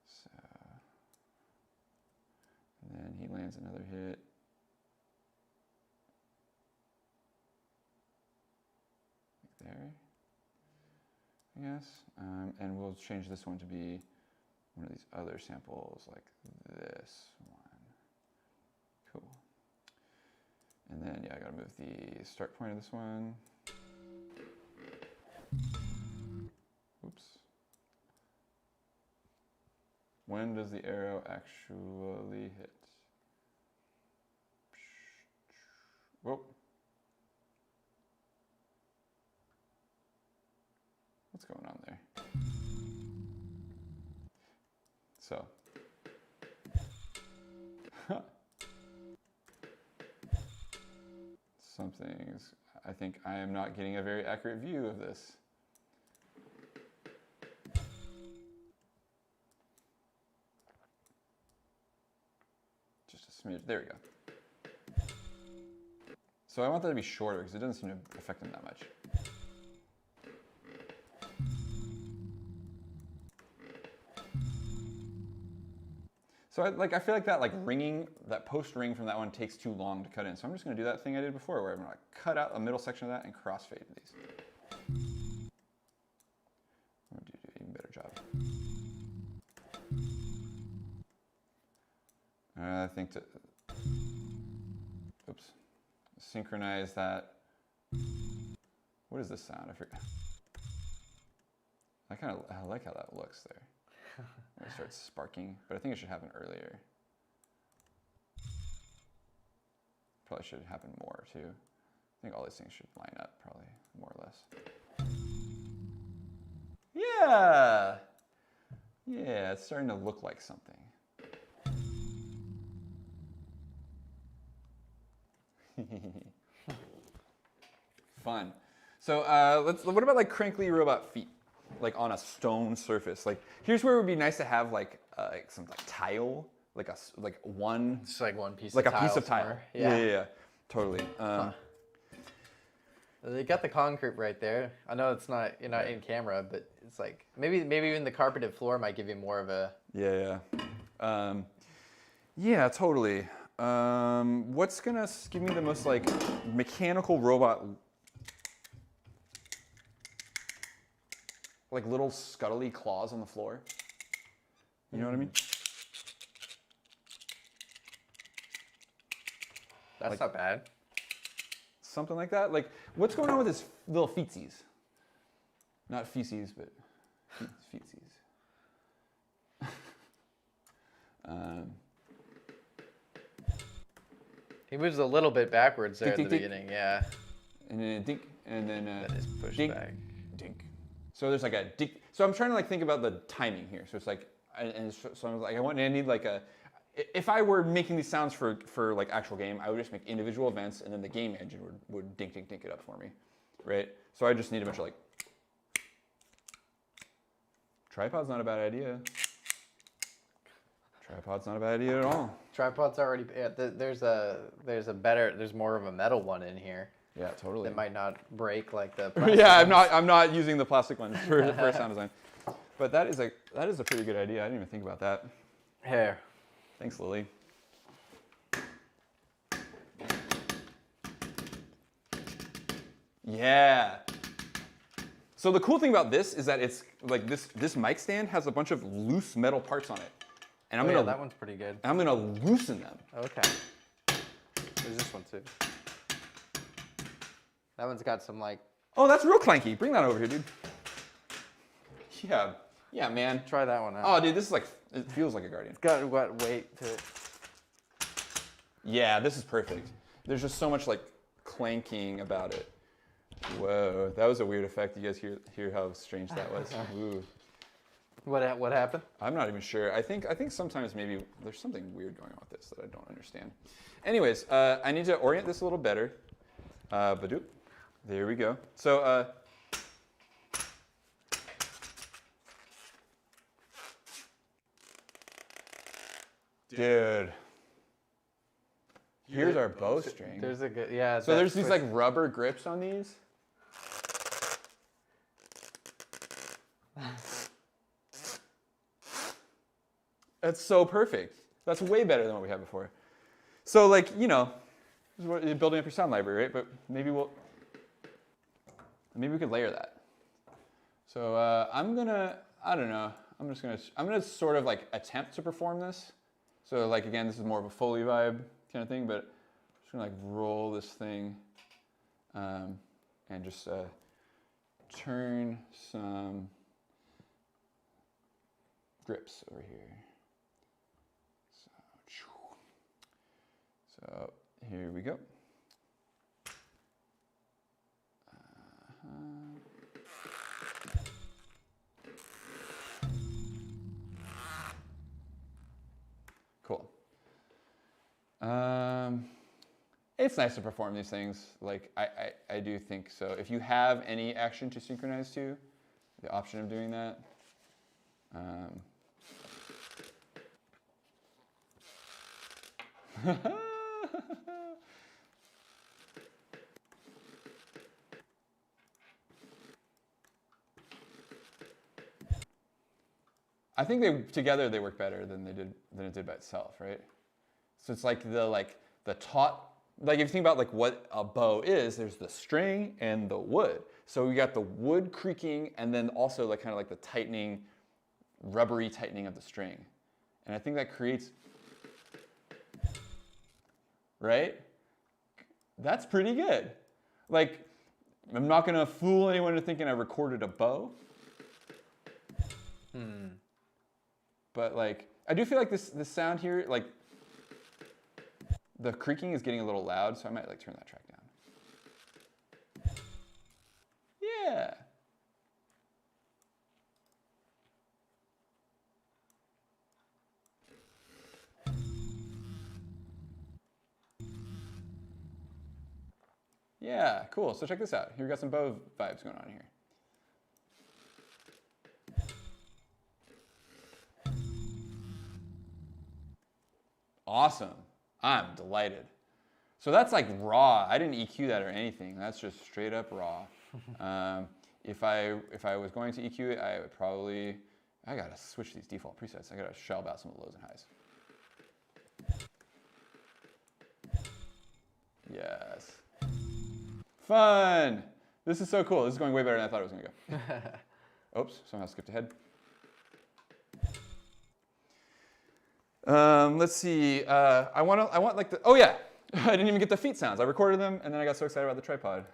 So, and then he lands another hit. Like there, I guess. And we'll change this one to be one of these other samples like this one. Cool. And then, yeah, I gotta move the start point of this one. Oops. When does the arrow actually hit? Whoa. What's going on there? So. Something's, I think I am not getting a very accurate view of this. Just a smidge, there we go. So I want that to be shorter because it doesn't seem to affect them that much. So I feel like that ringing, that post ring from that one takes too long to cut in. So I'm just gonna do that thing I did before where I'm gonna cut out a middle section of that and crossfade these. I'm gonna do an even better job. I think to, oops, synchronize that. What is this sound? I forget. I like how that looks there. It starts sparking, but I think it should happen earlier. Probably should happen more too. I think all these things should line up probably more or less. Yeah! Yeah, it's starting to look like something. Fun. So what about like crinkly robot feet? Like on a stone surface. Like here's where it would be nice to have like some like tile, like one. Just like one piece. Like of a piece of tile. somewhere. Yeah, totally. They got the concrete right there. I know it's not, you're not in camera, but it's like maybe even the carpeted floor might give you more of a. Yeah, totally. What's gonna give me the most like mechanical robot? Like little scuttly claws on the floor. You know what I mean? That's like, not bad. Something like that. Like, what's going on with his little feetsies? Not feces, but feetsies. He moves a little bit backwards there dink, at the dink, beginning, yeah. And then a dink, and then that is pushed dink, back. dink. So there's like a dink. So I'm trying to like think about the timing here. So it's like, and so I'm like, I need like a. If I were making these sounds for like actual game, I would just make individual events, and then the game engine would dink dink dink it up for me, right? So I just need a bunch of like. Tripod's not a bad idea. Tripod's not a bad idea at all. Tripod's already. Yeah, there's more of a metal one in here. Yeah, totally. That might not break like the. Yeah, I'm not using the plastic one for sound design, but that is a pretty good idea. I didn't even think about that. Here. Thanks, Lily. Yeah. So the cool thing about this is that it's like this mic stand has a bunch of loose metal parts on it, and I'm gonna. That one's pretty good. I'm gonna loosen them. Okay. There's this one too. That one's got some like. Oh, that's real clanky. Bring that over here, dude. Yeah, man. Try that one out. Oh, dude, this is like, it feels like a Guardian. It's got what weight to it. Yeah, this is perfect. There's just so much like clanking about it. Whoa, that was a weird effect. You guys hear how strange that was? Ooh. What happened? I'm not even sure. I think sometimes maybe there's something weird going on with this that I don't understand. Anyways, I need to orient this a little better. Badoop. There we go. So dude. Here's our bowstring. There's a good, yeah. So there's these like rubber grips on these. That's so perfect. That's way better than what we had before. So like, you know, you're building up your sound library, right? But maybe we could layer that. So I don't know. I'm gonna sort of like attempt to perform this. So like, again, this is more of a Foley vibe kind of thing, but I'm just gonna like roll this thing and just turn some grips over here. So here we go. Cool. It's nice to perform these things. Like I do think so. If you have any action to synchronize to, the option of doing that. I think together they work better than it did by itself, right? So it's like the taut, like if you think about like what a bow is, there's the string and the wood. So we got the wood creaking and then also like kind of like the tightening, rubbery tightening of the string. And I think that creates, right? That's pretty good. Like, I'm not gonna fool anyone into thinking I recorded a bow. But like, I do feel like this sound here, like, the creaking is getting a little loud, so I might like turn that track down. Yeah. Yeah, cool. So check this out. Here we got some bow vibes going on here. Awesome. I'm delighted. So that's like raw. I didn't EQ that or anything. That's just straight up raw. If I was going to EQ it, I would probably, I gotta switch these default presets. I gotta shelve out some of the lows and highs. Yes. Fun. This is so cool. This is going way better than I thought it was gonna go. Oops, somehow skipped ahead. Let's see. I want like the. Oh yeah, I didn't even get the feet sounds. I recorded them, and then I got so excited about the tripod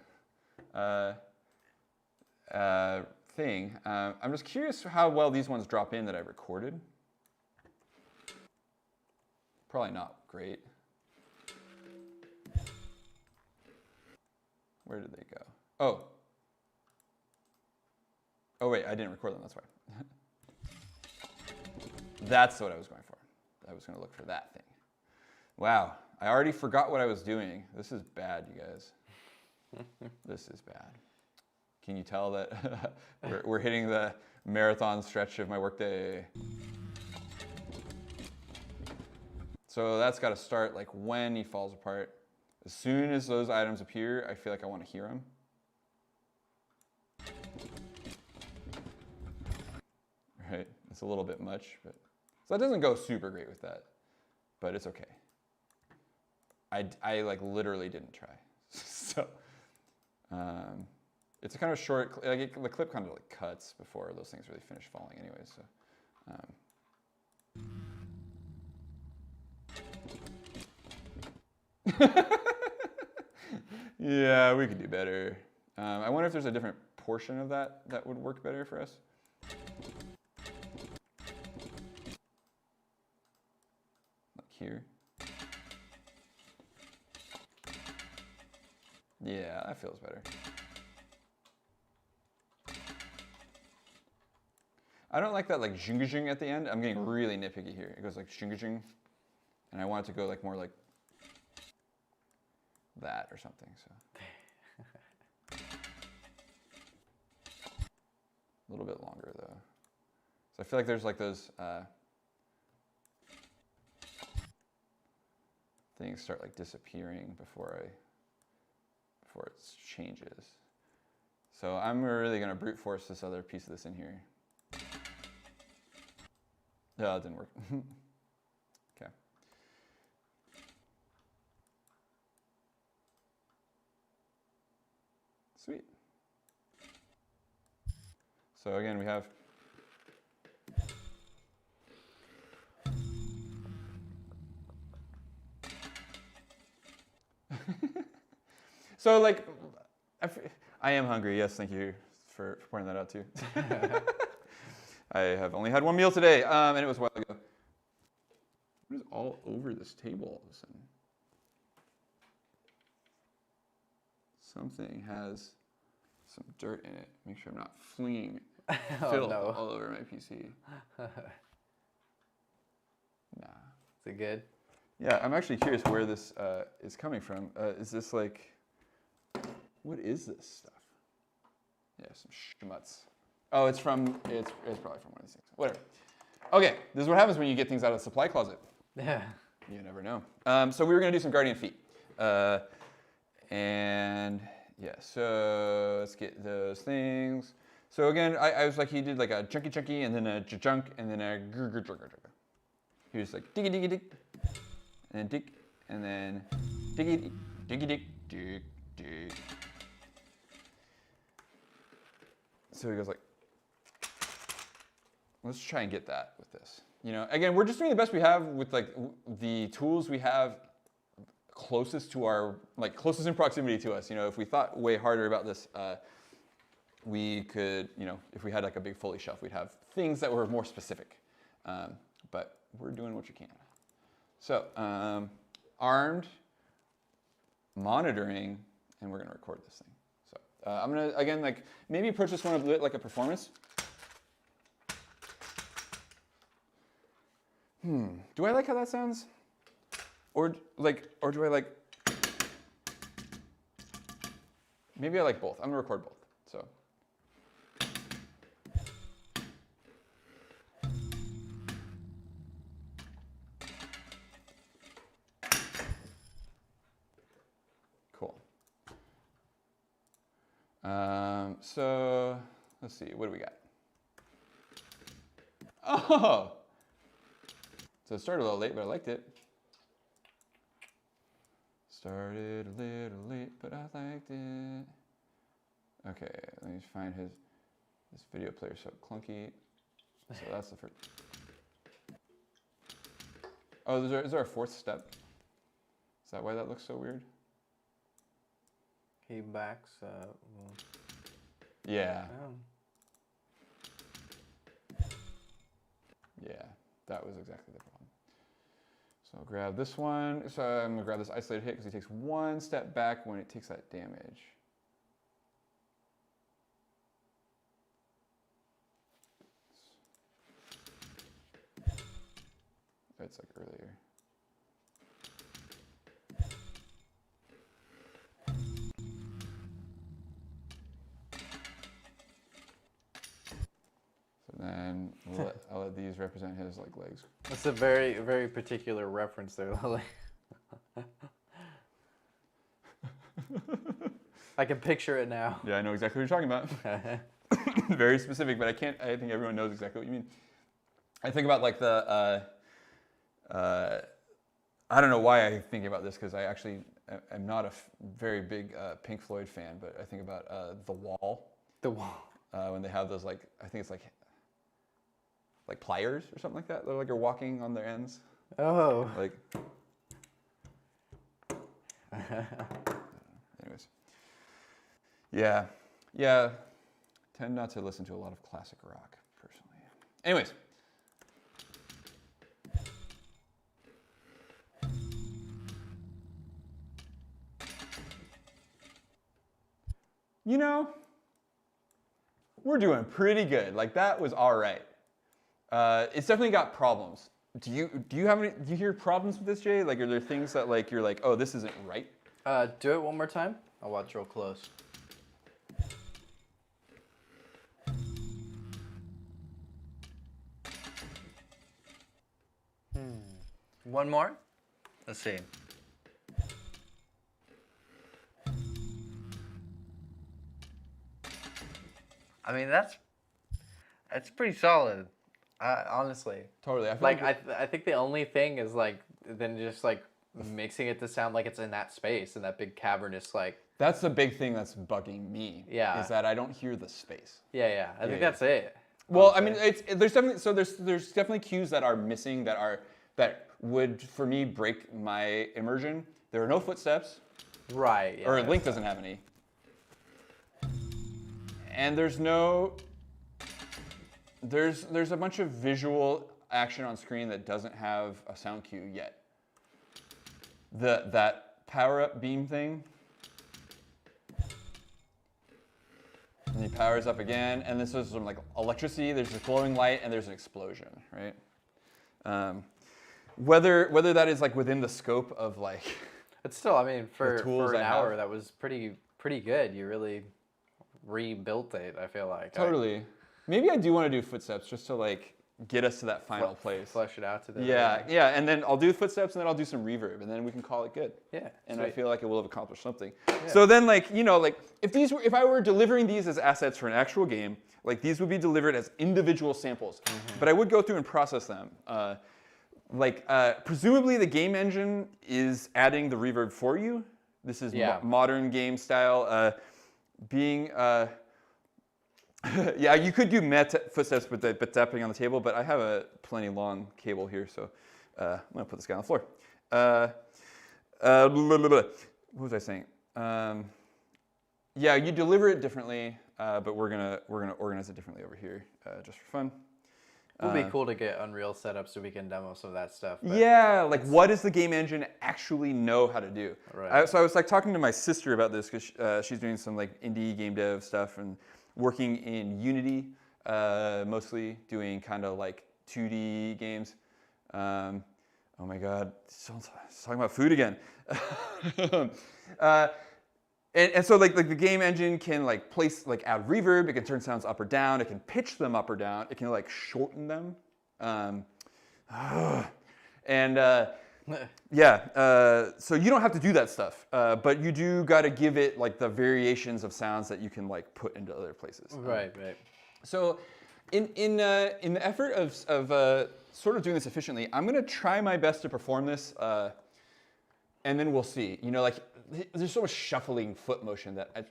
thing. I'm just curious how well these ones drop in that I recorded. Probably not great. Where did they go? Oh. Oh wait, I didn't record them. That's why. That's what I was going for. I was going to look for that thing. Wow, I already forgot what I was doing. This is bad, you guys. This is bad. Can you tell that we're hitting the marathon stretch of my workday? So that's got to start like when he falls apart. As soon as those items appear, I feel like I want to hear them. Right, it's a little bit much, but so that doesn't go super great with that, but it's okay. I like literally didn't try. So it's a kind of short, like the clip kind of like cuts before those things really finish falling anyway. So yeah, we could do better. I wonder if there's a different portion of that would work better for us. Like here. Yeah, that feels better. I don't like that like zhing at the end. I'm getting really nitpicky here. It goes like zhing, and I want it to go like more like that or something. So a little bit longer though. So I feel like there's like those things start like disappearing before it changes. So I'm really gonna brute force this other piece of this in here. No, it didn't work. Okay. Sweet. So again, we have so like, I am hungry. Yes, thank you for pointing that out too. I have only had one meal today, and it was a while ago. What is all over this table all of a sudden? Something has some dirt in it. Make sure I'm not flinging filth all over my PC. Nah. Is it good? Yeah, I'm actually curious where this is coming from. Is this like, what is this stuff? Yeah, some schmutz. Oh, it's probably from one of these things. Whatever. Okay, this is what happens when you get things out of the supply closet. Yeah. You never know. So we were gonna do some guardian feet. And yeah, so let's get those things. So again, I was like, he did like a chunky, and then a junk, and then a grr. He was like diggy, and then dig, and then diggy, dig. So he goes like, let's try and get that with this. You know, again, we're just doing the best we have with like the tools we have closest to our, like closest in proximity to us. You know, if we thought way harder about this, we could, you know, if we had like a big Foley shelf, we'd have things that were more specific. But we're doing what you can. So, armed, monitoring, and we're gonna record this thing. So I'm gonna, again, like maybe approach this one a bit like a performance. Do I like how that sounds? Or do I like, maybe I like both. I'm gonna record both, so. Cool. So let's see, what do we got? Oh! So it started a little late, but I liked it. Started a little late, but I liked it. Okay, let me find this video player so clunky. So that's the first. Oh, is there a fourth step? Is that why that looks so weird? He backs. Yeah. Oh. Yeah, that was exactly the problem. So I'll grab this one. So I'm gonna grab this isolated hit because he takes one step back when it takes that damage. It's like earlier. So then I'll let these represent his like legs. That's a very, very particular reference there, Lily. I can picture it now. Yeah, I know exactly what you're talking about. Very specific, but I think everyone knows exactly what you mean. I think about like the, I don't know why I think about this because I actually am not a very big Pink Floyd fan, but I think about The Wall. The Wall. When they have those like, I think it's like pliers or something like that. They're like you're walking on their ends. Oh. Like. Anyways. Yeah. Tend not to listen to a lot of classic rock, personally. Anyways. You know, we're doing pretty good. Like, that was all right. It's definitely got problems. Do you hear problems with this, Jay? Like, are there things that like you're like, oh, this isn't right? Do it one more time. I'll watch real close. One more. Let's see. I mean, that's pretty solid. Honestly. Totally. I feel Like I think the only thing is like then just like mixing it to sound like it's in that space, in that big cavernous like. that's the big thing that's bugging me. Yeah. Is that I don't hear the space. Yeah. I think that's it. Well, honestly. I mean, there's definitely cues that are missing that would for me break my immersion. There are no footsteps. Right. Yeah, Or Link doesn't have any. And there's a bunch of visual action on screen that doesn't have a sound cue yet. That power-up beam thing. And he powers up again, and this is some like electricity, there's a glowing light, and there's an explosion, right? Whether that is like within the scope of like But still, I mean, for an I hour, have. that was pretty good. You really rebuilt it, I feel like. Totally. Maybe I do want to do footsteps just to like get us to that final place. Flesh it out to the. Yeah, and then I'll do footsteps, and then I'll do some reverb, and then we can call it good. Yeah. And sweet. I feel like it will have accomplished something. Yeah. So then, like, you know, like if I were delivering these as assets for an actual game, like these would be delivered as individual samples, but I would go through and process them. Presumably the game engine is adding the reverb for you. This is modern game style. Yeah, you could do footsteps but tapping on the table, but I have a plenty long cable here, so I'm gonna put this guy on the floor. What was I saying? Yeah, you deliver it differently, but we're gonna organize it differently over here, just for fun. It would be cool to get Unreal set up so we can demo some of that stuff. Yeah, like what does the game engine actually know how to do? Right. So I was like talking to my sister about this because she's doing some like indie game dev stuff and working in Unity, mostly doing kind of like 2D games. Oh my God, talking about food again. And so like the game engine can like add reverb, it can turn sounds up or down, it can pitch them up or down, it can like shorten them. So you don't have to do that stuff, but you do got to give it like the variations of sounds that you can like put into other places. Right. So in the effort of sort of doing this efficiently, I'm gonna try my best to perform this, and then we'll see. You know, like there's so much shuffling foot motion that it's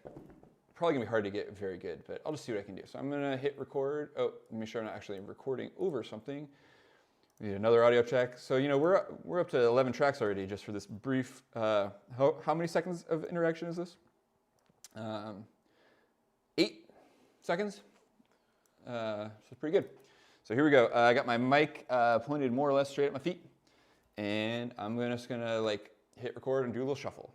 probably gonna be hard to get very good, but I'll just see what I can do. So I'm gonna hit record. Oh, let me make sure I'm not actually recording over something. We need another audio check. So you know we're up to 11 tracks already just for this brief. How many seconds of interaction is this? 8 seconds. So it's pretty good. So here we go. I got my mic pointed more or less straight at my feet, and I'm just gonna like hit record and do a little shuffle.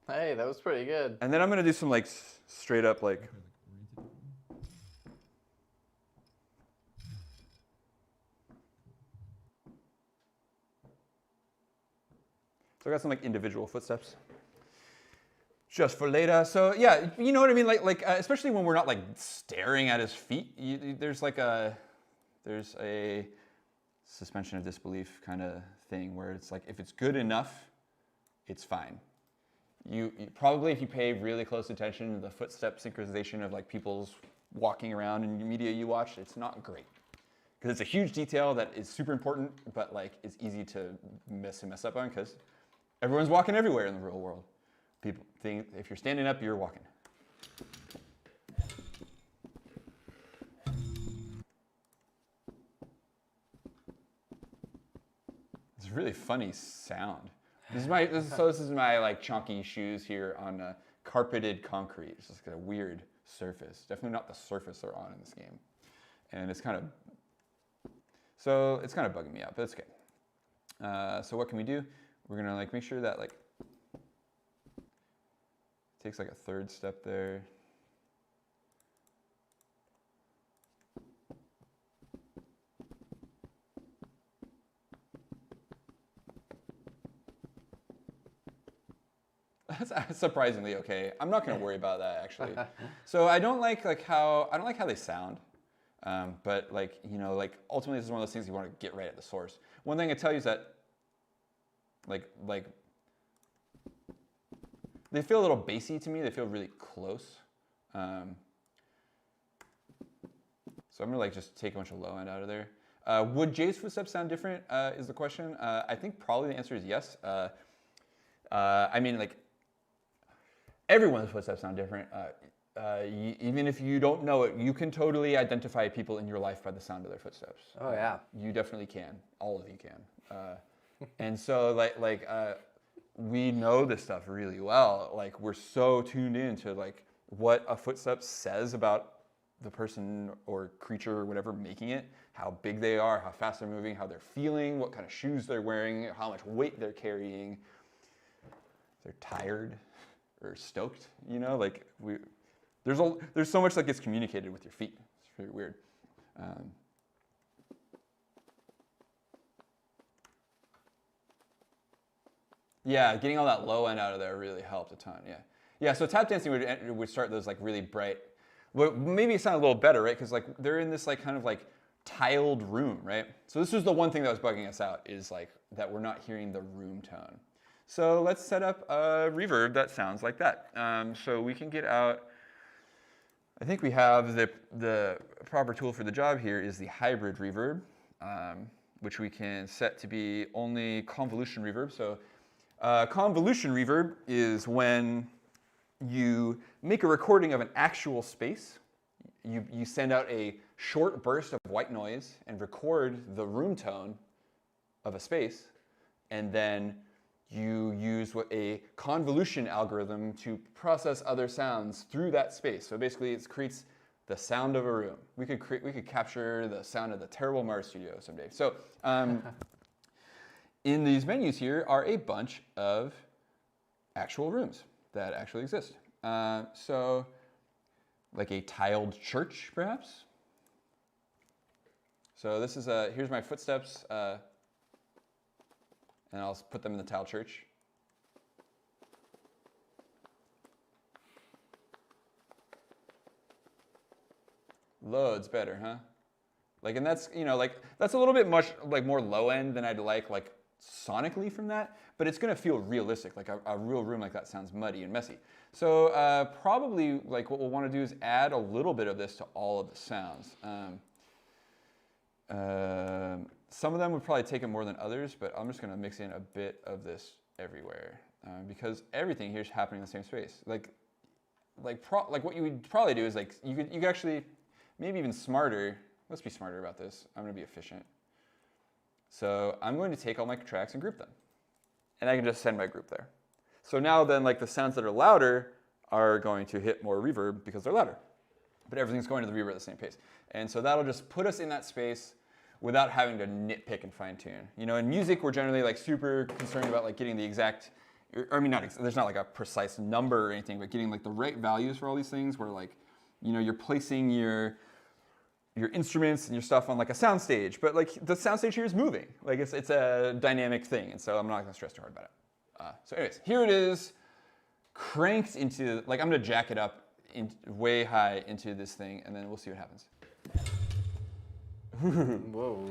Hey, that was pretty good. And then I'm gonna do some like straight up like. So I got some like individual footsteps. Just for later. So yeah, you know what I mean. Like especially when we're not like staring at his feet. There's a suspension of disbelief kind of thing where it's like if it's good enough, it's fine. You probably if you pay really close attention to the footstep synchronization of like people's walking around in the media you watch, it's not great because it's a huge detail that is super important, but like it's easy to mess up on because everyone's walking everywhere in the real world. People think if you're standing up, you're walking. It's a really funny sound. This is my like chunky shoes here on carpeted concrete. It's just got a weird surface. Definitely not the surface they're on in this game, and it's kind of bugging me out, but it's okay. So what can we do? We're gonna like make sure that like Takes like a third step there. That's surprisingly okay. I'm not going to worry about that actually. So I don't like how they sound, but like like ultimately this is one of those things you want to get right at the source. One thing I tell you is that like they feel a little bassy to me. They feel really close. So I'm gonna like just take a bunch of low end out of there. Would Jay's footsteps sound different? Is the question. I think probably the answer is yes. I mean like. Everyone's footsteps sound different. Even if you don't know it, you can totally identify people in your life by the sound of their footsteps. Oh yeah, you definitely can. All of you can. And so we know this stuff really well. Like we're so tuned in to like what a footstep says about the person or creature or whatever making it, how big they are, how fast they're moving, how they're feeling, what kind of shoes they're wearing, how much weight they're carrying. If they're tired. Or stoked, like there's so much that gets communicated with your feet. It's very weird. Yeah, getting all that low end out of there really helped a ton. Yeah. So tap dancing would start those like really bright. Well, maybe it sounded a little better, right? Because like they're in this like kind of like tiled room, right? So this was the one thing that was bugging us out is like that we're not hearing the room tone. So let's set up a reverb that sounds like that. So we can get out, I think we have the proper tool for the job here is the hybrid reverb, which we can set to be only convolution reverb. So convolution reverb is when you make a recording of an actual space. You send out a short burst of white noise and record the room tone of a space, and then you use a convolution algorithm to process other sounds through that space. So basically, it creates the sound of a room. We could capture the sound of the terrible MARZ studio someday. So in these menus here are a bunch of actual rooms that actually exist. So like a tiled church, perhaps. So this is here's my footsteps. And I'll put them in the tile church. Loads better, huh? Like, and that's like that's a little bit much like more low end than I'd like sonically from that, but it's gonna feel realistic. Like a real room like that sounds muddy and messy. So probably like what we'll want to do is add a little bit of this to all of the sounds. Some of them would probably take it more than others, but I'm just going to mix in a bit of this everywhere because everything here is happening in the same space. Like what you would probably do is like you could actually maybe even smarter. Let's be smarter about this. I'm going to be efficient. So I'm going to take all my tracks and group them, and I can just send my group there. So now then, like the sounds that are louder are going to hit more reverb because they're louder, but everything's going to the reverb at the same pace. And so that'll just put us in that space without having to nitpick and fine tune. In music, we're generally like super concerned about like getting the exact, I mean, there's not like a precise number or anything, but getting like the right values for all these things where like, you're placing your instruments and your stuff on like a sound stage, but like the sound stage here is moving. Like it's a dynamic thing. And so I'm not gonna stress too hard about it. So anyways, here it is cranked into, like I'm gonna jack it up way high into this thing and then we'll see what happens. Whoa.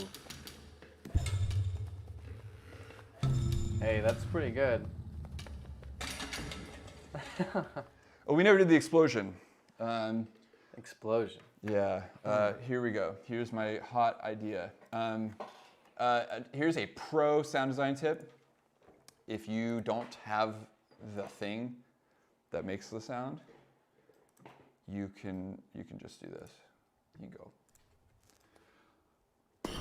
Hey, that's pretty good. Oh, we never did the explosion. Explosion. Yeah, here we go. Here's my hot idea. Here's a pro sound design tip. If you don't have the thing that makes the sound, you can just do this. You can go. I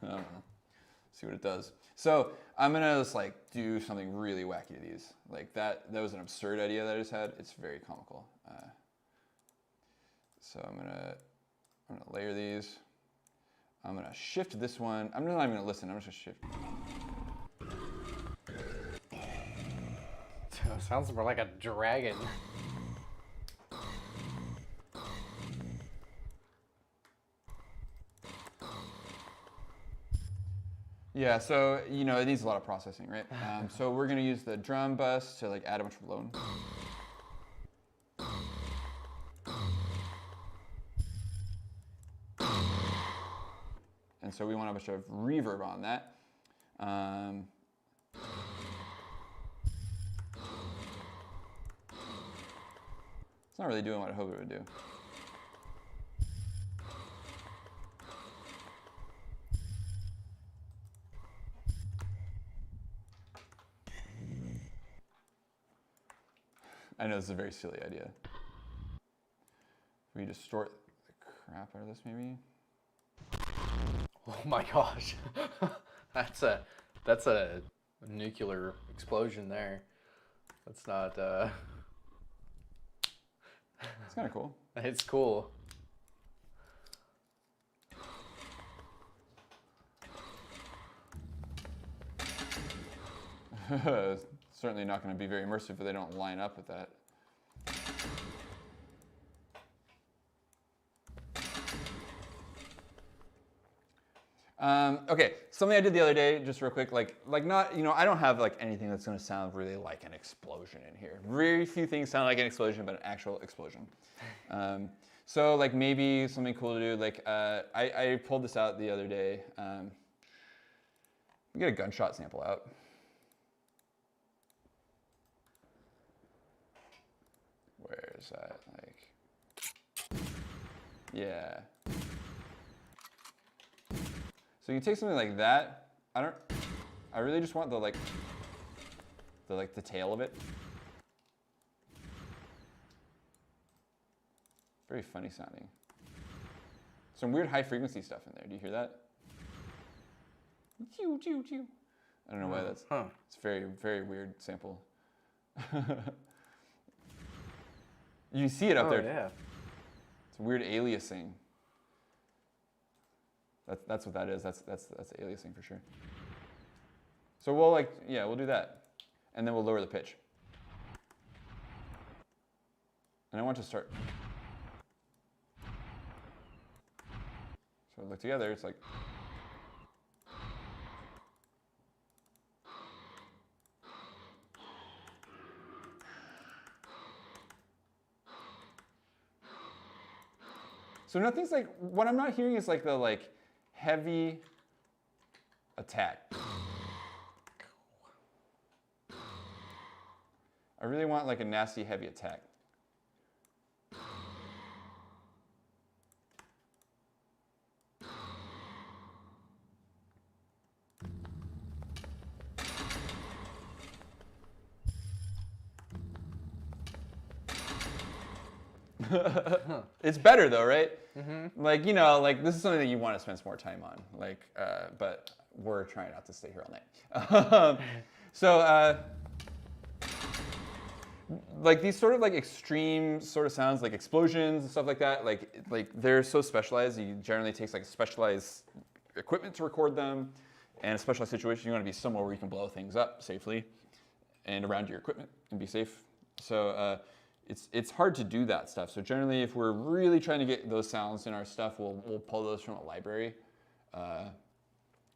don't know. See what it does. So I'm gonna just like do something really wacky to these. Like that was an absurd idea that I just had. It's very comical. So I'm gonna layer these. I'm gonna shift this one. I'm not even gonna listen, I'm just gonna shift. Sounds more like a dragon. Yeah, so, you know, it needs a lot of processing, right? So we're gonna use the drum bus to like add a bunch of low. And so we want a bunch of reverb on that. It's not really doing what I hoped it would do. I know this is a very silly idea. We distort the crap out of this, maybe? Oh my gosh. That's a nuclear explosion there. That's not It's kind of cool. It's cool. Certainly not going to be very immersive if they don't line up with that. Okay, something I did the other day, just real quick, like not, you know, I don't have like anything that's going to sound really like an explosion in here. Very few things sound like an explosion, but an actual explosion. So like maybe something cool to do, like I pulled this out the other day. Get a gunshot sample out. Where is that? Like, yeah. So you take something like that. I really just want the tail of it. Very funny sounding. Some weird high frequency stuff in there. Do you hear that? Choo, choo, choo. I don't know why that's. It's very, very weird sample. You see it up there. Yeah. It's a weird aliasing. That's what that is. That's aliasing for sure. So we'll do that, and then we'll lower the pitch. And I want to start. So look together. It's like. So nothing's like, what I'm not hearing is like the heavy attack. I really want like a nasty heavy attack. It's better though, right? Mm-hmm. Like, you know, like this is something that you want to spend some more time on. Like, but we're trying not to stay here all night. So, like these sort of like extreme sort of sounds, like explosions and stuff like that. Like they're so specialized. You generally takes like specialized equipment to record them, and a specialized situation. You want to be somewhere where you can blow things up safely, and around your equipment and be safe. So. It's hard to do that stuff. So generally, if we're really trying to get those sounds in our stuff, we'll pull those from a library.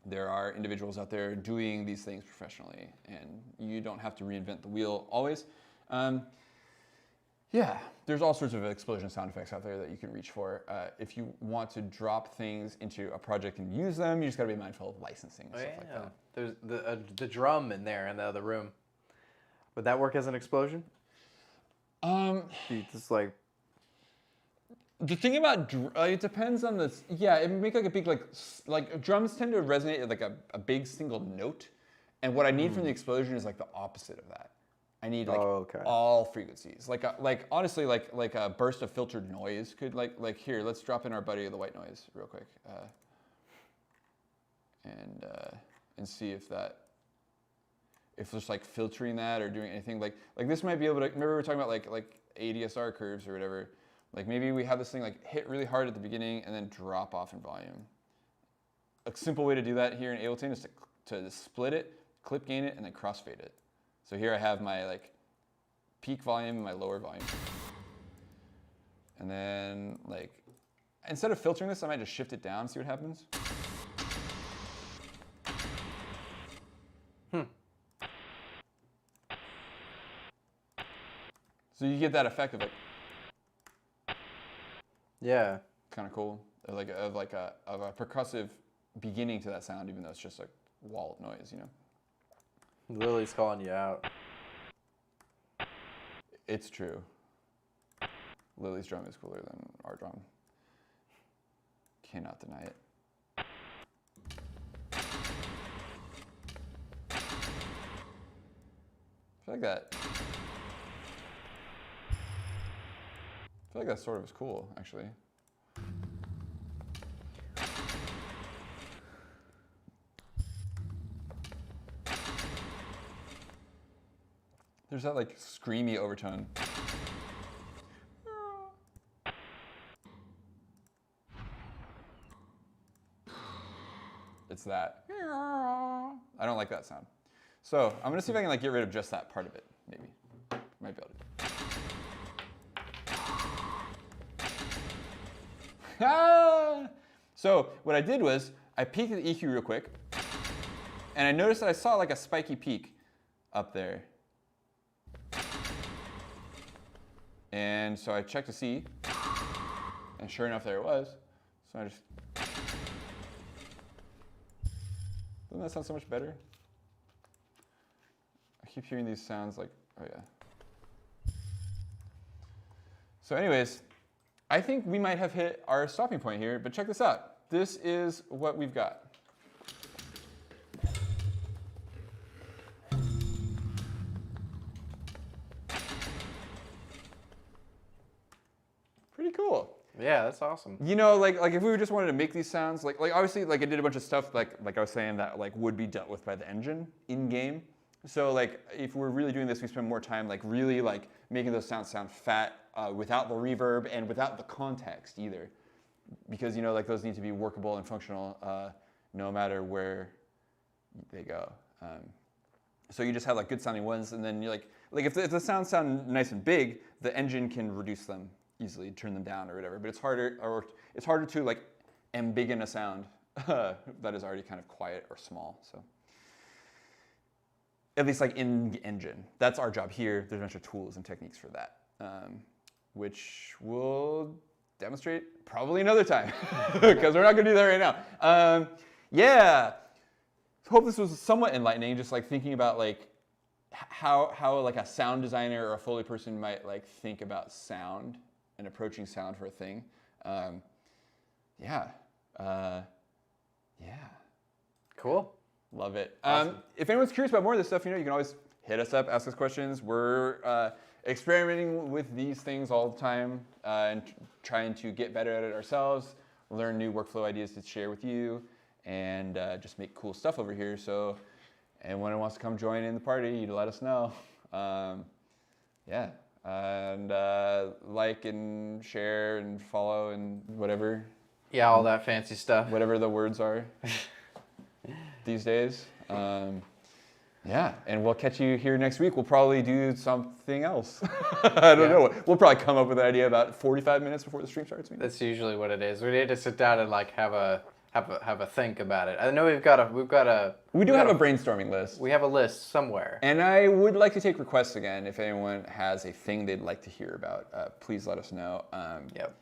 There are individuals out there doing these things professionally, and you don't have to reinvent the wheel always. Yeah, there's all sorts of explosion sound effects out there that you can reach for. If you want to drop things into a project and use them, you just got to be mindful of licensing and stuff like that. There's the drum in there in the other room. Would that work as an explosion? Just like the thing about it depends on the it would make like a big like drums tend to resonate at like a big single note, and what I need from the explosion is like the opposite of that. I need like all frequencies, like honestly like a burst of filtered noise could like here, let's drop in our buddy the white noise real quick, and see if just like filtering that or doing anything like this might be able to. Remember we were talking about like ADSR curves or whatever. Like maybe we have this thing like hit really hard at the beginning and then drop off in volume, a simple way to do that here in Ableton is to split it, clip gain it, and then crossfade it. So here I have my like peak volume and my lower volume. And then like, instead of filtering this, I might just shift it down and see what happens. So you get that effect of like, yeah, kind of cool, of a percussive beginning to that sound, even though it's just like wall of noise, you know. Lily's calling you out. It's true. Lily's drum is cooler than our drum. Cannot deny it. I feel like that. I feel like that sort of is cool, actually. There's that like screamy overtone. It's that. I don't like that sound. So I'm gonna see if I can like get rid of just that part of it, maybe. Might be able to. So what I did was I peeked at the EQ real quick, and I noticed that I saw like a spiky peak up there. And so I checked to see, and sure enough, there it was. So I just, doesn't that sound so much better? I keep hearing these sounds like, oh yeah. So anyways, I think we might have hit our stopping point here, but check this out. This is what we've got. Pretty cool. Yeah, that's awesome. You know, like if we just wanted to make these sounds, like obviously, like I did a bunch of stuff, like I was saying, that like would be dealt with by the engine in game. So like if we're really doing this, we spend more time like really like making those sounds sound fat without the reverb and without the context either, because you know like those need to be workable and functional no matter where they go. So you just have like good sounding ones, and then you're like if the sounds sound nice and big, the engine can reduce them easily, turn them down or whatever. But it's harder to like embiggen a sound that is already kind of quiet or small. So at least like in the engine, that's our job here. There's a bunch of tools and techniques for that, which we'll demonstrate probably another time because we're not gonna do that right now. Yeah, hope this was somewhat enlightening. Just like thinking about like how like a sound designer or a Foley person might like think about sound and approaching sound for a thing. Yeah. Cool. Love it. Awesome. If anyone's curious about more of this stuff, you know, you can always hit us up, ask us questions. We're experimenting with these things all the time and trying to get better at it ourselves, learn new workflow ideas to share with you, and just make cool stuff over here. So anyone who wants to come join in the party, you let us know. Yeah. And like and share and follow and whatever. Yeah, all that fancy stuff. Whatever the words are these days. Yeah, and we'll catch you here next week. We'll probably do something else. I don't know. We'll probably come up with an idea about 45 minutes before the stream starts. Maybe. That's usually what it is. We need to sit down and like have a think about it. I know we do have a brainstorming list. We have a list somewhere. And I would like to take requests again. If anyone has a thing they'd like to hear about, please let us know. Yep.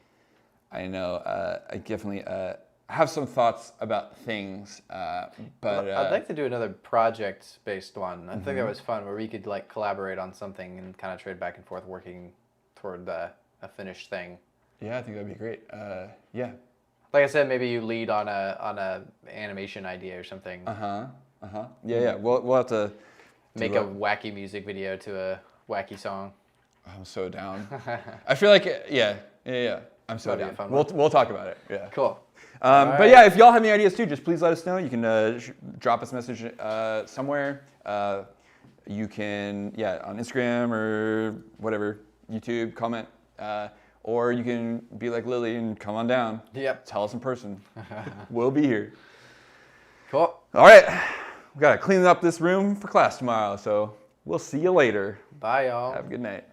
I know I definitely have some thoughts about things, but I'd like to do another project-based one. I think that was fun, where we could like collaborate on something and kind of trade back and forth, working toward a finished thing. Yeah, I think that'd be great. Yeah. Like I said, maybe you lead on a animation idea or something. Yeah. We'll have to make a wacky music video to a wacky song. I'm so down. I feel like yeah. I'm so down. We'll talk about it. Yeah. Cool. But yeah, if y'all have any ideas too, just please let us know. You can drop us a message somewhere. You can on Instagram or whatever, YouTube, comment. Or you can be like Lily and come on down. Yep. Tell us in person. We'll be here. All right, we got to clean up this room for class tomorrow, so we'll see you later. Bye, y'all. Have a good night.